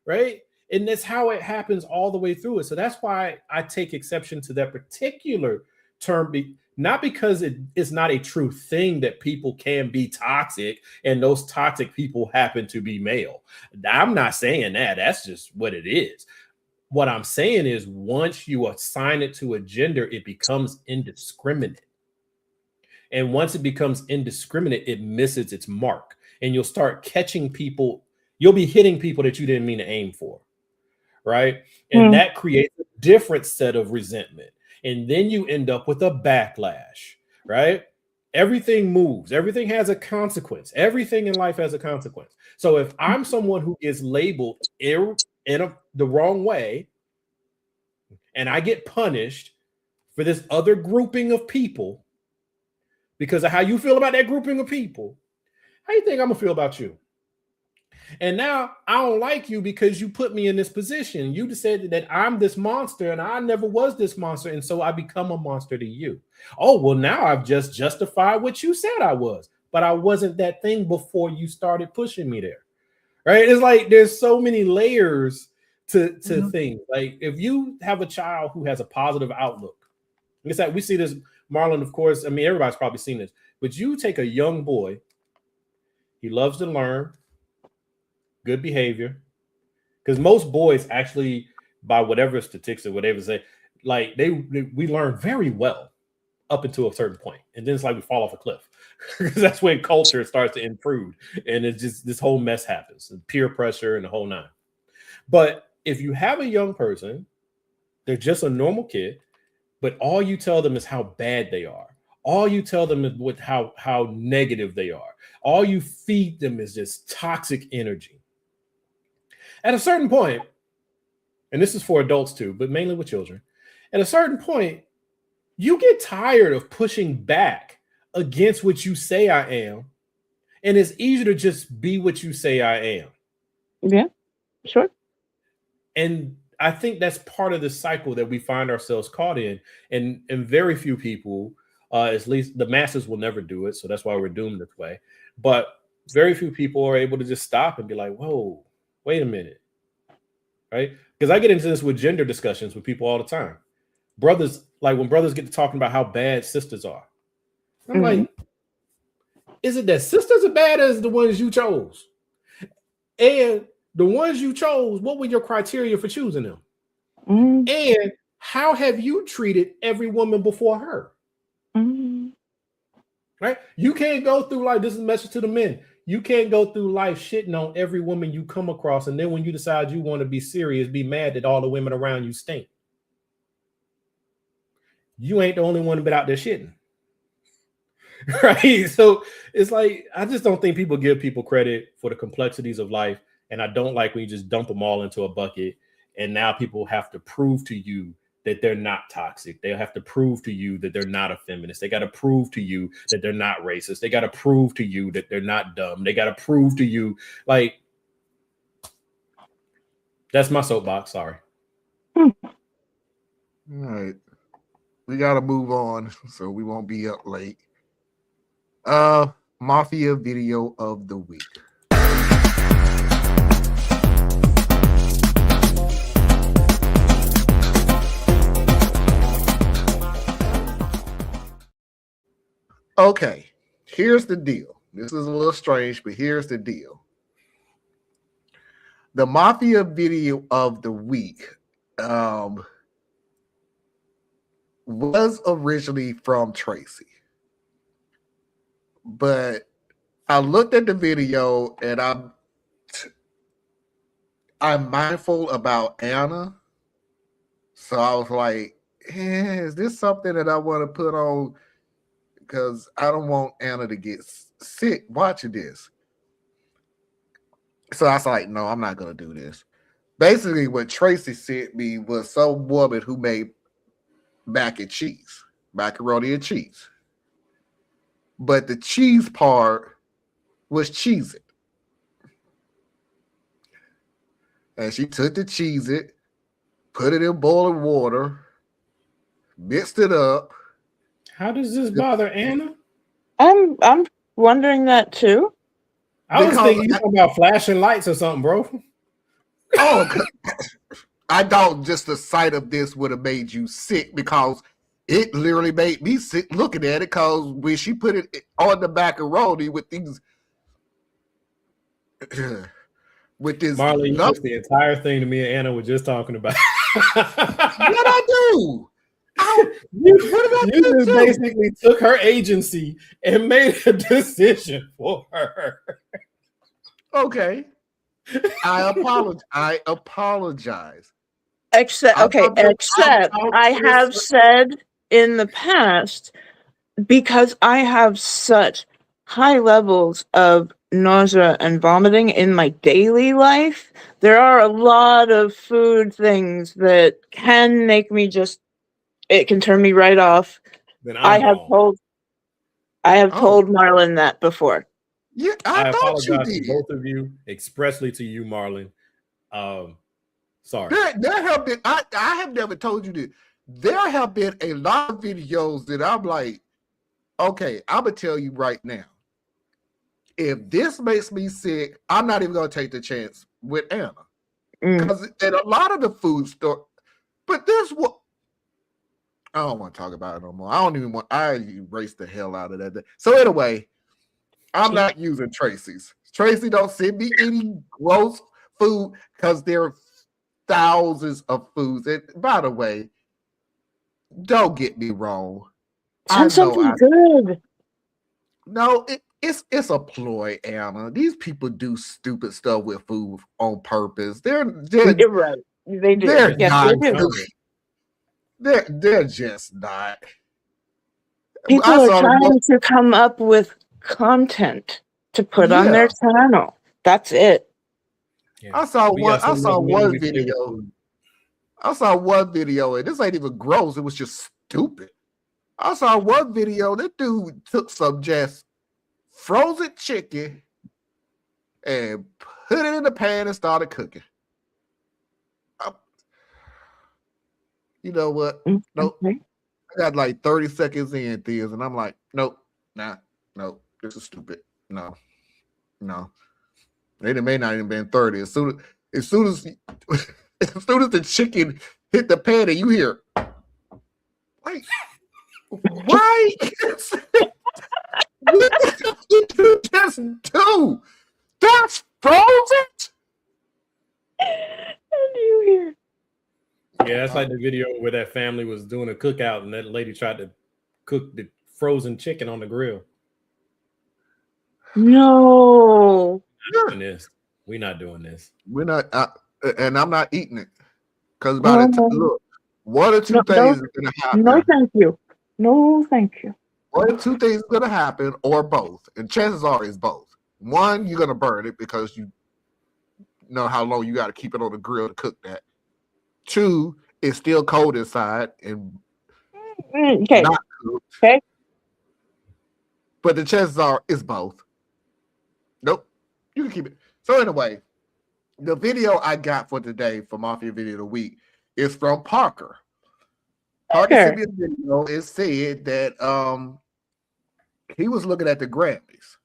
right? And that's how it happens all the way through it. So that's why I take exception to that particular term, not because it's not a true thing that people can be toxic and those toxic people happen to be male. I'm not saying that. That's just what it is. What I'm saying is, once you assign it to a gender, it becomes indiscriminate. And once it becomes indiscriminate, it misses its mark. And you'll start catching people. You'll be hitting people that you didn't mean to aim for. Right. And that creates a different set of resentment. And then you end up with a backlash. Right. Everything moves. Everything has a consequence. Everything in life has a consequence. So if I'm someone who is labeled the wrong way, and I get punished for this other grouping of people because of how you feel about that grouping of people, how do you think I'm gonna feel about you? And now I don't like you because you put me in this position. You decided that I'm this monster and I never was this monster, and so I become a monster to you. Oh, well, now I've just justified what you said I was, but I wasn't that thing before you started pushing me there. Right? It's like there's so many layers to things. Like if you have a child who has a positive outlook, like I said, we see this, Marlon, of course. I mean, everybody's probably seen this, but you take a young boy, he loves to learn, good behavior, because most boys actually, by whatever statistics or whatever say, like we learn very well up until a certain point, and then it's like we fall off a cliff. Because that's when culture starts to intrude, and it's just this whole mess happens, and peer pressure and the whole nine. But if you have a young person, they're just a normal kid, but all you tell them is how bad they are. All you tell them is with how negative they are. All you feed them is just toxic energy. At a certain point, and this is for adults too, but mainly with children, at a certain point, you get tired of pushing back against what you say I am, and it's easier to just be what you say I am. Yeah, sure. And I think that's part of the cycle that we find ourselves caught in, and very few people, at least the masses, will never do it. So that's why we're doomed this way. But very few people are able to just stop and be like, whoa, wait a minute, right? Because I get into this with gender discussions with people all the time. Brothers, like when brothers get to talking about how bad sisters are. I'm like, is it that sisters are bad as the ones you chose? And the ones you chose, what were your criteria for choosing them? And how have you treated every woman before her? Right? You can't go through life. This is a message to the men. You can't go through life shitting on every woman you come across, and then when you decide you want to be serious, be mad that all the women around you stink. You ain't the only one been out there shitting. Right? So it's like, I just don't think people give people credit for the complexities of life. And I don't like when you just dump them all into a bucket. And now people have to prove to you that they're not toxic. They have to prove to you that they're not a feminist. They got to prove to you that they're not racist. They got to prove to you that they're not dumb. They got to prove to you, like, that's my soapbox. Sorry. All right. We got to move on so we won't be up late. Mafia video of the week. Okay, here's the deal. This is a little strange, but here's the deal. The Mafia video of the week was originally from Tracy. But I looked at the video and I'm mindful about Anna. So I was like, is this something that I want to put on? Because I don't want Anna to get sick watching this. So I was like, no, I'm not going to do this. Basically, what Tracy sent me was some woman who made macaroni and cheese. But the cheese part was Cheez-It. And she took the Cheez-It, put it in boiling water, mixed it up. How does this bother Anna? I'm wondering that too. I was thinking you talking about flashing lights or something, bro. Oh, I thought just the sight of this would have made you sick, because it literally made me sick looking at it, because when she put it on the macaroni with these with this Marley, you missed the entire thing to me and Anna were just talking about. What I do? You just basically took her agency and made a decision for her. Okay. I apologize. Except I have said in the past, because I have such high levels of nausea and vomiting in my daily life, there are a lot of food things that can make me it can turn me right off. I have told Marlon that before. Yeah, I apologize to both of you, expressly to you, Marlon. Sorry. There have been, I have never told you this. There have been a lot of videos that I'm like, okay, I'm going to tell you right now. If this makes me sick, I'm not even going to take the chance with Anna. Because in a lot of the food store, but this what, I don't want to talk about it no more. I erased the hell out of that. So anyway, I'm not using Tracy's. Tracy don't send me any gross food, because there are thousands of foods. And by the way, don't get me wrong. Send something good. No, it's a ploy, Anna. These people do stupid stuff with food on purpose. You're right. They do. They're not. They do. They're just not. People are trying to come up with content to put on their channel. That's it. Yeah. I saw one video. I saw one video, and this ain't even gross. It was just stupid. I saw one video. That dude took some just frozen chicken and put it in the pan and started cooking. You know what? Nope. I got like 30 seconds in, Theas, and I'm like, nope, nope. This is stupid. No. It may not even been 30. As soon as as soon as the chicken hit the pan, and you hear, like, right? What did you just do? That's frozen. And you hear. Yeah, that's like the video where that family was doing a cookout and that lady tried to cook the frozen chicken on the grill. No. We're not doing this. We're not, and I'm not eating it because by the time, look, one or two No, things is gonna happen. No, thank you. No, thank you. One or two things is gonna happen, or both, and chances are it's both. One, you're gonna burn it because you know how long you got to keep it on the grill to cook that. Two, it's still cold inside and Okay. not cooked. Okay. But the chances are it's both. Nope. You can keep it. So anyway, the video I got for today for Mafia Video of the Week is from Parker. Parker sent me a video. It said that he was looking at the Grammys.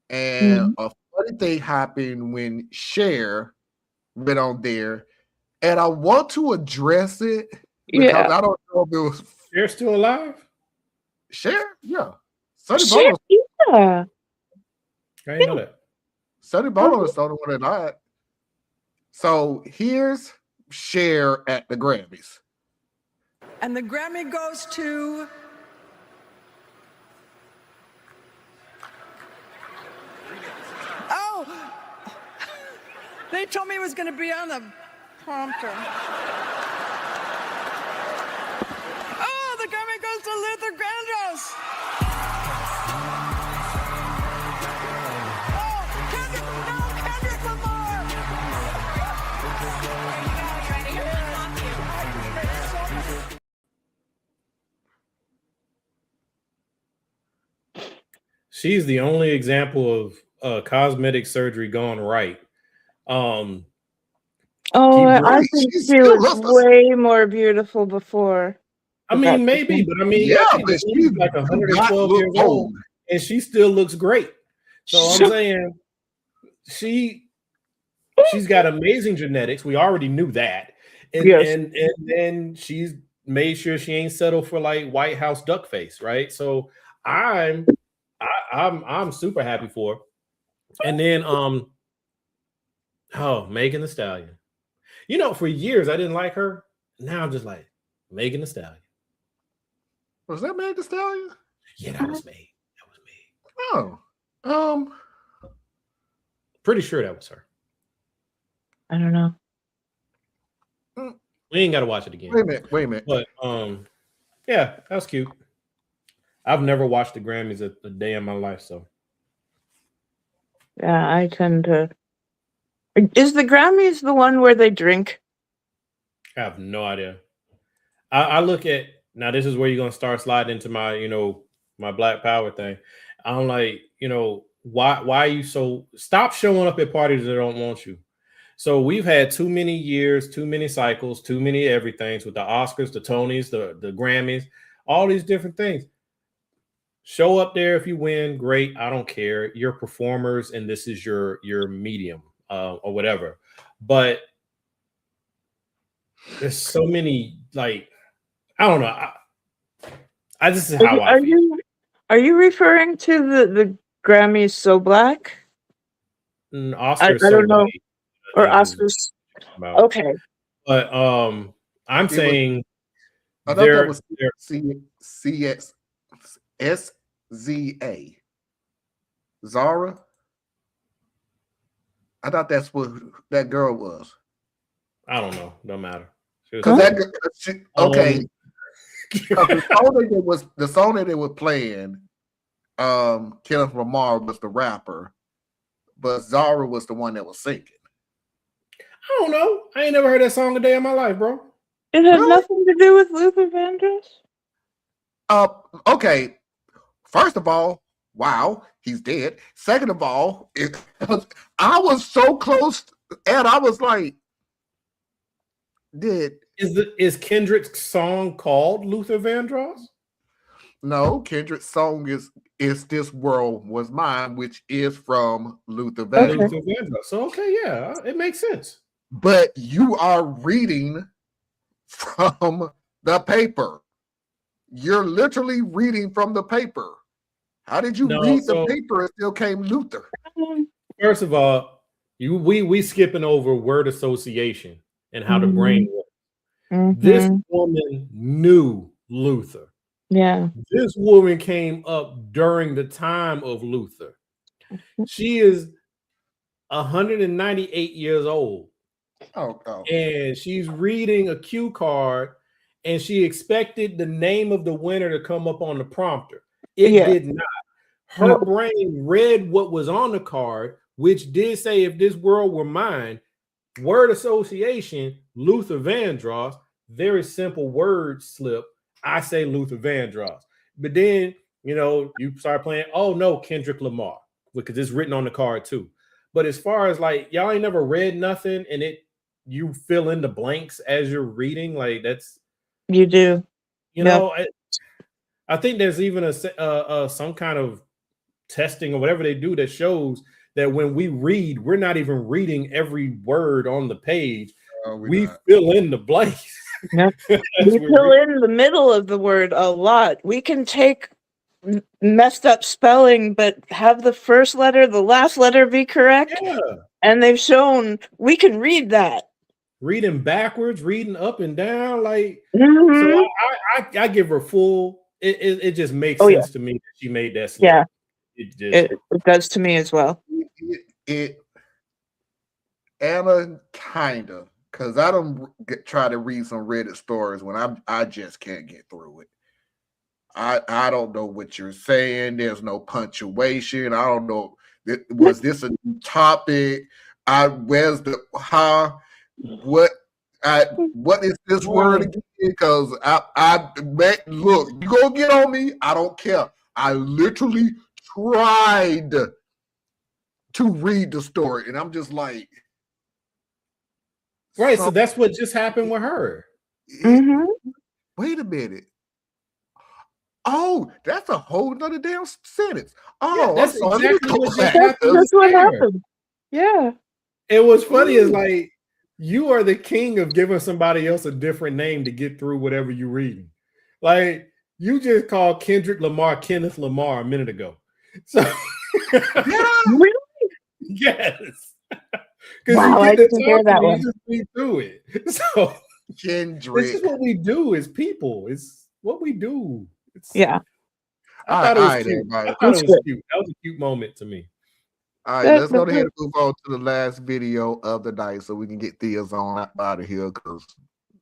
And a funny thing happened when Cher went on there. And I want to address it because I don't know if it was Cher still alive? Cher? Yeah. Sonny Cher, yeah. I didn't know that. Sonny Bono is the only one that died. So here's Cher at the Grammys. And the Grammy goes to they told me it was going to be on the prompter. Oh, the Grammy goes to Luther Vandross. Oh, Kendrick Lamar. She's the only example of cosmetic surgery gone right. I think she was way more beautiful before. I mean, maybe, but I mean, but she's like 112 years old, and she still looks great. So I'm saying she's got amazing genetics. We already knew that, and then she's made sure she ain't settled for like White House duck face, right? So I'm super happy for her. And then Megan Thee Stallion. You know, for years I didn't like her. Now I'm just like Megan Thee Stallion. Was that Megan Thee Stallion? Yeah, that was me. Oh, pretty sure that was her. I don't know. We ain't got to watch it again. Wait a minute. But yeah, that was cute. I've never watched the Grammys a day in my life, so. Yeah, I tend to. Is the Grammys the one where they drink? I have no idea. I look at, now this is where you're going to start sliding into my, my Black Power thing. I'm like, why are you stop showing up at parties that don't want you. So we've had too many years, too many cycles, too many everythings with the Oscars, the Tonys, the Grammys, all these different things. Show up there. If you win, great. I don't care. You're performers and this is your medium or whatever. But there's so many, like, I don't know. I this is how I feel. Are you referring to the Grammys So Black? Oscars, I don't know. Or Oscars. Okay. But I'm saying I thought that was SZA. Zara. I thought that's what that girl was. I don't know. Don't matter. Okay. The song that they were playing, Kenneth Lamar was the rapper, but Zara was the one that was singing. I don't know. I ain't never heard that song a day in my life, bro. It has nothing to do with Luther Vandross? Okay. First of all, wow, he's dead. Second of all, I was so close, and I was like, Is Kendrick's song called Luther Vandross? No, Kendrick's song is This World Was Mine, which is from Luther Vandross. So okay, yeah, it makes sense. but you are reading from the paper. You're literally reading from the paper. How did you read the paper and still came Luther? First of all, we skipping over word association and how the brain works. This woman knew Luther. Yeah. This woman came up during the time of Luther. She is 198 years old. Oh. And she's reading a cue card, and she expected the name of the winner to come up on the prompter. It did not. Her brain read what was on the card, which did say, if this world were mine, word association, Luther Vandross, very simple word slip. I say Luther Vandross. But then, you start playing, oh no, Kendrick Lamar, because it's written on the card too. But as far as like, y'all ain't never read nothing and you fill in the blanks as you're reading, like that's. You do. I think there's even some kind of testing or whatever they do that shows that when we read, we're not even reading every word on the page. We fill in the blanks. Yep. We fill in the middle of the word a lot. We can take messed up spelling, but have the first letter, the last letter be correct. Yeah. And they've shown we can read that. Reading backwards, reading up and down, like so I give her full. It just makes sense to me that she made that slip. Yeah, it does to me as well. Anna, kinda, because I don't try to read some Reddit stories when I just can't get through it. I don't know what you're saying. There's no punctuation. I don't know. Was this a new topic? Where's the how? What is this word again? Because look, you gonna get on me. I don't care. I literally tried to read the story, and I'm just like, right. So that's what just happened with her. Wait a minute. Oh, that's a whole nother damn sentence. Oh, that's exactly what just happened. That's what happened. Yeah. And what's funny is like you are the king of giving somebody else a different name to get through whatever you're reading. Like you just called Kendrick Lamar Kenneth Lamar a minute ago. So really? Yes. Wow, I didn't hear that one. You just read through it. So Kendrick. This is what we do as people. It's what we do. Yeah. I thought it was cute. I thought it was cute. That was a cute moment to me. All right, let's go ahead and move on to the last video of the night so we can get Thea's on out of here because,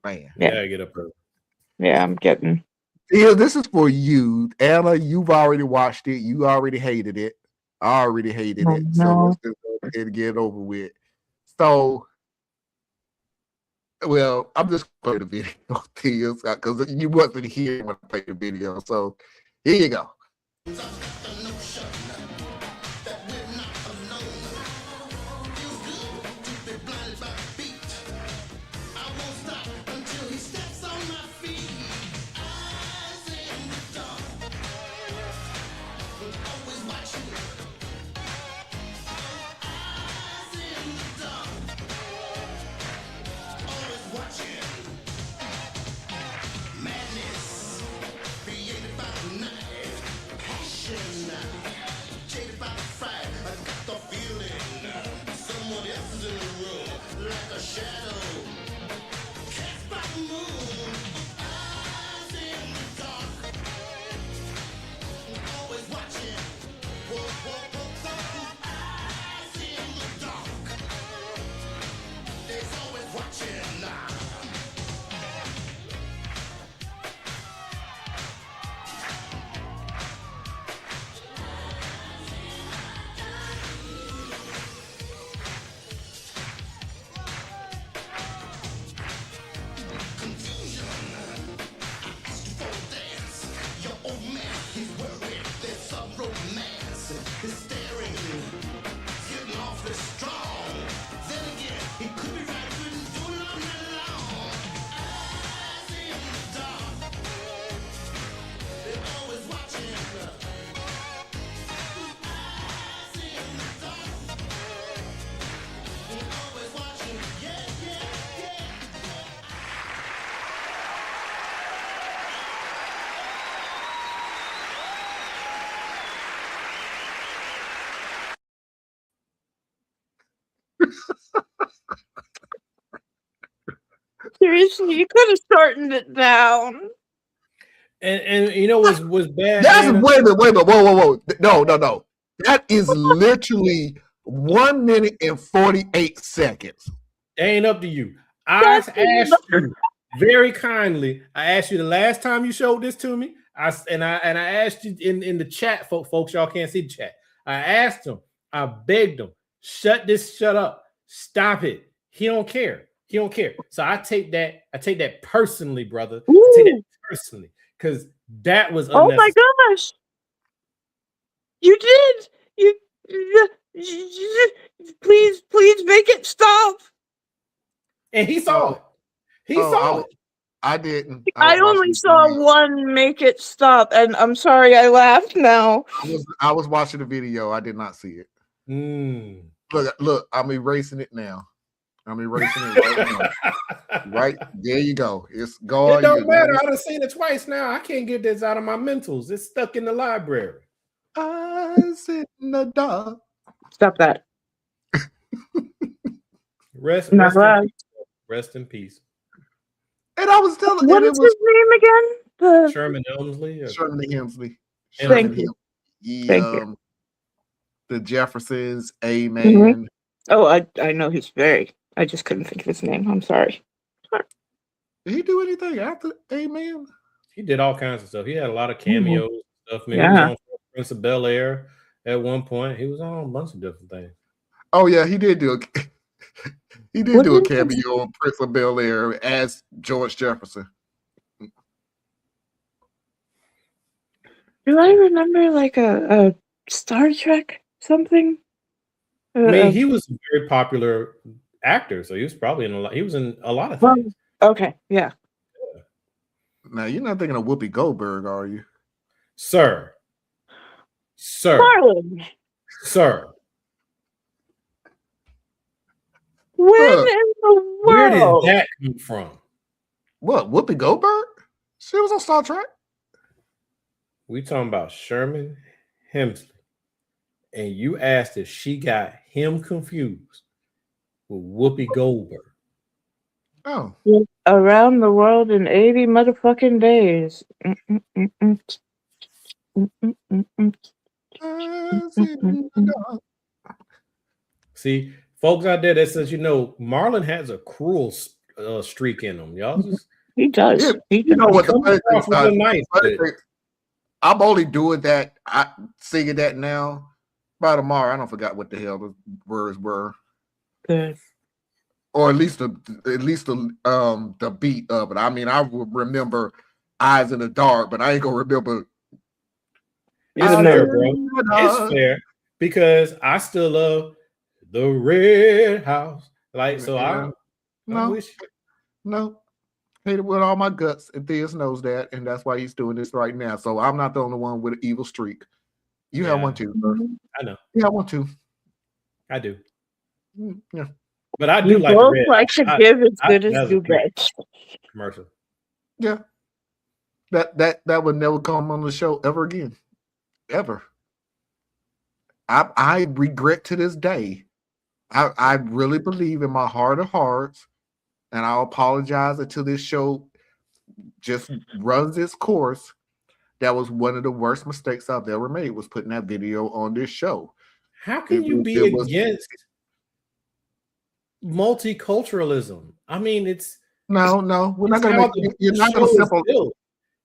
man. Yeah, get up early. Yeah, I'm getting. Thea, this is for you. Anna, you've already watched it. You already hated it. I already hated it. So let's just go ahead and get it over with. So, well, I'm just going to play the video, Thea, because you wasn't here when I played the video. So, here you go. Seriously, you could have shortened it down. And you know was bad. That's Anna? wait a minute, whoa. No. That is literally 1 minute and 48 seconds. That ain't up to you. I asked you very kindly. I asked you the last time you showed this to me. I asked you in the chat, folks. Y'all can't see the chat. I asked him. I begged him. Shut up. Stop it. He don't care. So I take that personally, brother. I take that personally because that was unnecessary. Oh my gosh! You did. Please make it stop. And he saw it. He saw it. I didn't. I only saw one make it stop, and I'm sorry I laughed now. I was watching the video. I did not see it. Look, I'm erasing it now. I'm erasing it right now. Right there you go. It's gone. It don't matter. I done seen it twice now. I can't get this out of my mentals. It's stuck in the library. Eyes in the dark. Stop that. Rest in peace. And I was telling what is his name again? Sherman Hemsley. Sherman Hemsley. Thank you. The Jeffersons, Amen. Oh, I know he's very. I just couldn't think of his name. I'm sorry. Did he do anything after Amen? He did all kinds of stuff. He had a lot of cameos and stuff. Man, he was on Prince of Bel-Air at one point. He was on a bunch of different things. Oh yeah, he did do a cameo on Prince of Bel-Air as George Jefferson. Do I remember like a Star Trek something? I mean, he was a very popular actor, so he was probably in a lot. He was in a lot of things. Okay, yeah. Now you're not thinking of Whoopi Goldberg, are you, sir? Marlon. Sir. When in the world? Where did that come from? What, Whoopi Goldberg? She was on Star Trek. We talking about Sherman Hemsley, and you asked if she got him confused with Whoopi Goldberg. Oh. Around the world in 80 motherfucking days. See, folks out there that says, Marlon has a cruel streak in him. Y'all just he does. You know what I'm only doing that. Singing that now. By tomorrow, I don't forgot what the hell the words were. Good. Or at least the beat of it. I mean, I will remember Eyes in the Dark, but I ain't gonna remember. It's fair, bro. It's fair because I still love the Red House. Like, so I wish. No. Hate it with all my guts, and Theus knows that, and that's why he's doing this right now. So I'm not the only one with an evil streak. You have one too, sir. I know. You have one too. I do. Yeah. But I do you like both the red. like to give as good as you get. Commercial. Yeah. That would never come on the show ever again. Ever. I regret to this day. I really believe in my heart of hearts, and I'll apologize until this show just runs its course. That was one of the worst mistakes I've ever made, was putting that video on this show. How can you be against multiculturalism? I mean, it's no. We're not going to. You're not going to simple.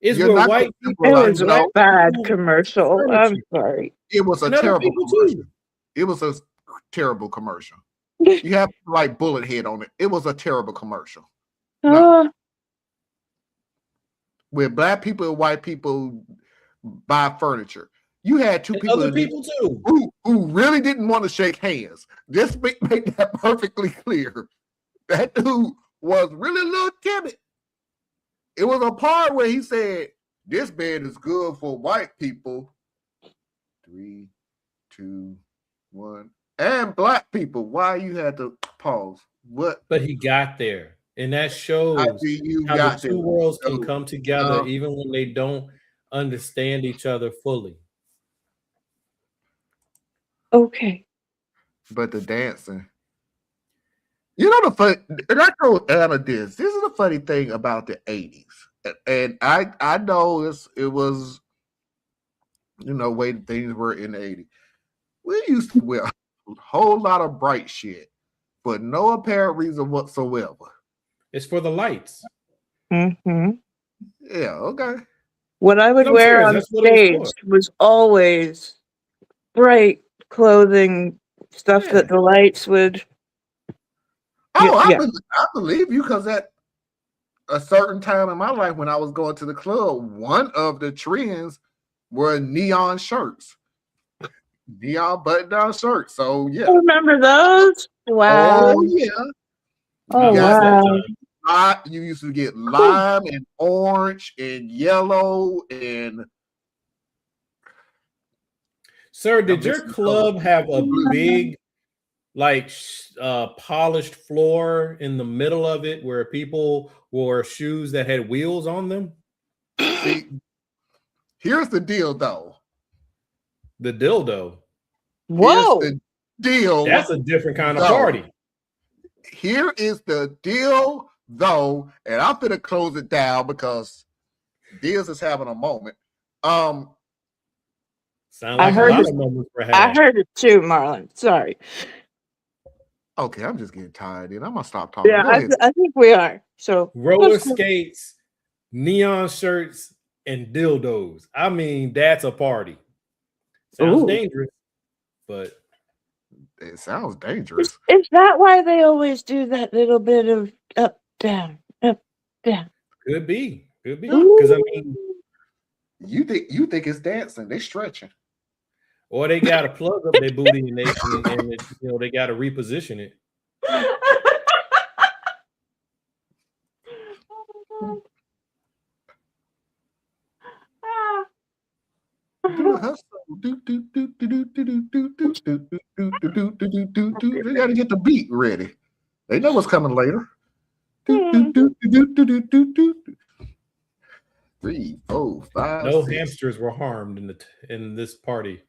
It's where white people. It was a bad commercial. I'm sorry. It was a terrible commercial. It was a terrible commercial. You have like bullet head on it. It was a terrible commercial. No. Where black people and white people buy furniture. You had two people, other people too, who really didn't want to shake hands. Just make that perfectly clear. That dude was really a little timid. It was a part where he said, "This bed is good for white people." 3, 2, 1, and black people. Why you had to pause? What? But he got there. And that shows how the two worlds can come together even when they don't understand each other fully. Okay. But the dancing, You know the fun, and I told Anna this. This is the funny thing about the 80s. And I know it was, way things were in the 80s. We used to wear a whole lot of bright shit for no apparent reason whatsoever. It's for the lights. Mm-hmm. Yeah, okay. What I would No, I'm wear serious. on That's what it was stage was always bright clothing, stuff Yeah. that the lights would. Oh, Yeah. I believe you, because at a certain time in my life when I was going to the club, one of the trends were neon shirts, neon button-down shirts. So yeah. I remember those. Wow. Oh yeah. Oh Yeah, that's that wow. time. You used to get lime and orange and yellow and. Sir, did your club have a big, like, polished floor in the middle of it where people wore shoes that had wheels on them? See, here's the deal, though. The dildo. Whoa. Here's the deal. That's a different kind of though. party. Here is the deal, though, and I'm gonna close it down because Diaz is having a moment. Sound I like a heard lot it. of moments were had. I heard it too, Marlon. Sorry. Okay, I'm just getting tired, and I'm gonna stop talking. Yeah, Go ahead. I think we are. So Roller skates, neon shirts, and dildos. I mean, that's a party. Sounds Ooh. dangerous, but It sounds dangerous. Is that why they always do that little bit of up, down, up, down? could be. Because I mean, You think it's dancing? They stretching. or they got to plug up their booty and they got to reposition it. They gotta get the beat ready. They know what's coming later. 3, 4, 5. No 6. hamsters were harmed in this party.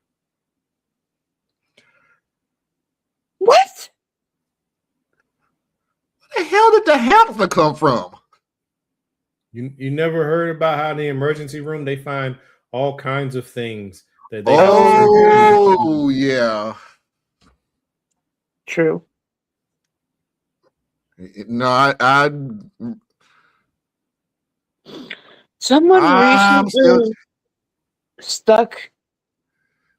What? Where the hell did the hamster come from? You never heard about how in the emergency room they find all kinds of things that they Oh yeah. True. No, I Someone I'm recently stuck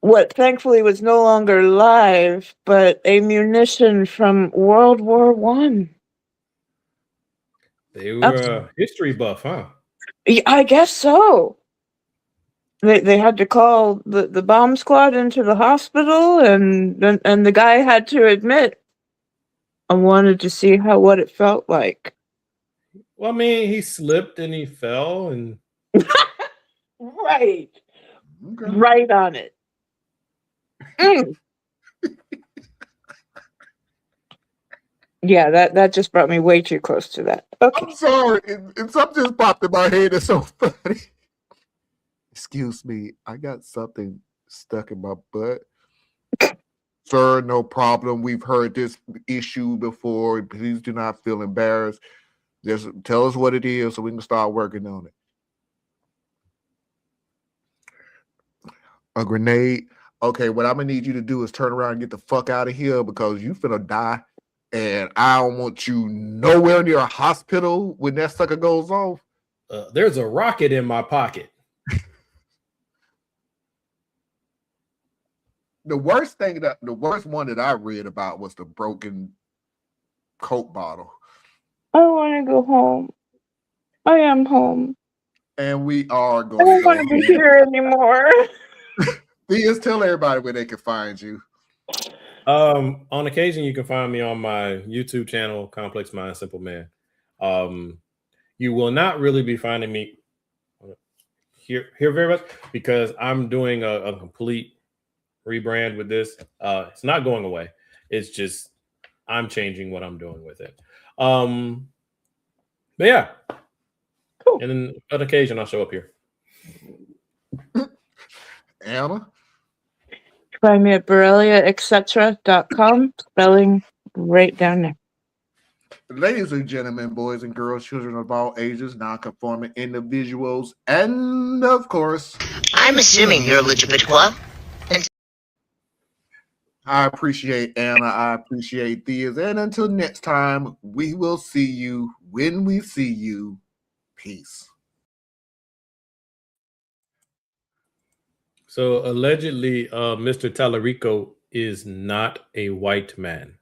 what thankfully was no longer live, but a munition from World War One. They were a history buff, huh? I guess so. They had to call the bomb squad into the hospital, and the guy had to admit, I wanted to see what it felt like. Well, I mean, he slipped and he fell, and Right. Okay. Right on it. Yeah, that just brought me way too close to that. Okay. I'm sorry. And something just popped in my head. It's so funny. Excuse me. I got something stuck in my butt. Sir, no problem. We've heard this issue before. Please do not feel embarrassed. Just tell us what it is so we can start working on it. A grenade. Okay, what I'm going to need you to do is turn around and get the fuck out of here because you finna die. And I don't want you nowhere near a hospital when that sucker goes off. There's a rocket in my pocket. The worst one that I read about was the broken Coke bottle. I want to go home. I am home. And we are going I don't want to be here anymore. Please tell everybody where they can find you. On occasion, you can find me on my YouTube channel, Complex Mind, Simple Man. You will not really be finding me here very much because I'm doing a complete rebrand with this. It's not going away. It's just I'm changing what I'm doing with it. But yeah. Cool. And then on occasion, I'll show up here. Anna? Find me at BoreliaEtc.com, spelling right down there. Ladies and gentlemen, boys and girls, children of all ages, non-conforming individuals, and of course, I'm assuming you're legitimate quoi? I appreciate Anna. I appreciate Theas. And until next time, we will see you when we see you. Peace. So allegedly, Mr. Tallarico is not a white man.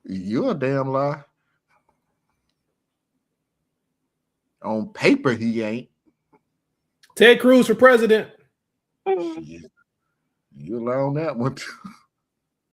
You're a damn lie. On paper, he ain't. Ted Cruz for president. You lie on that one too.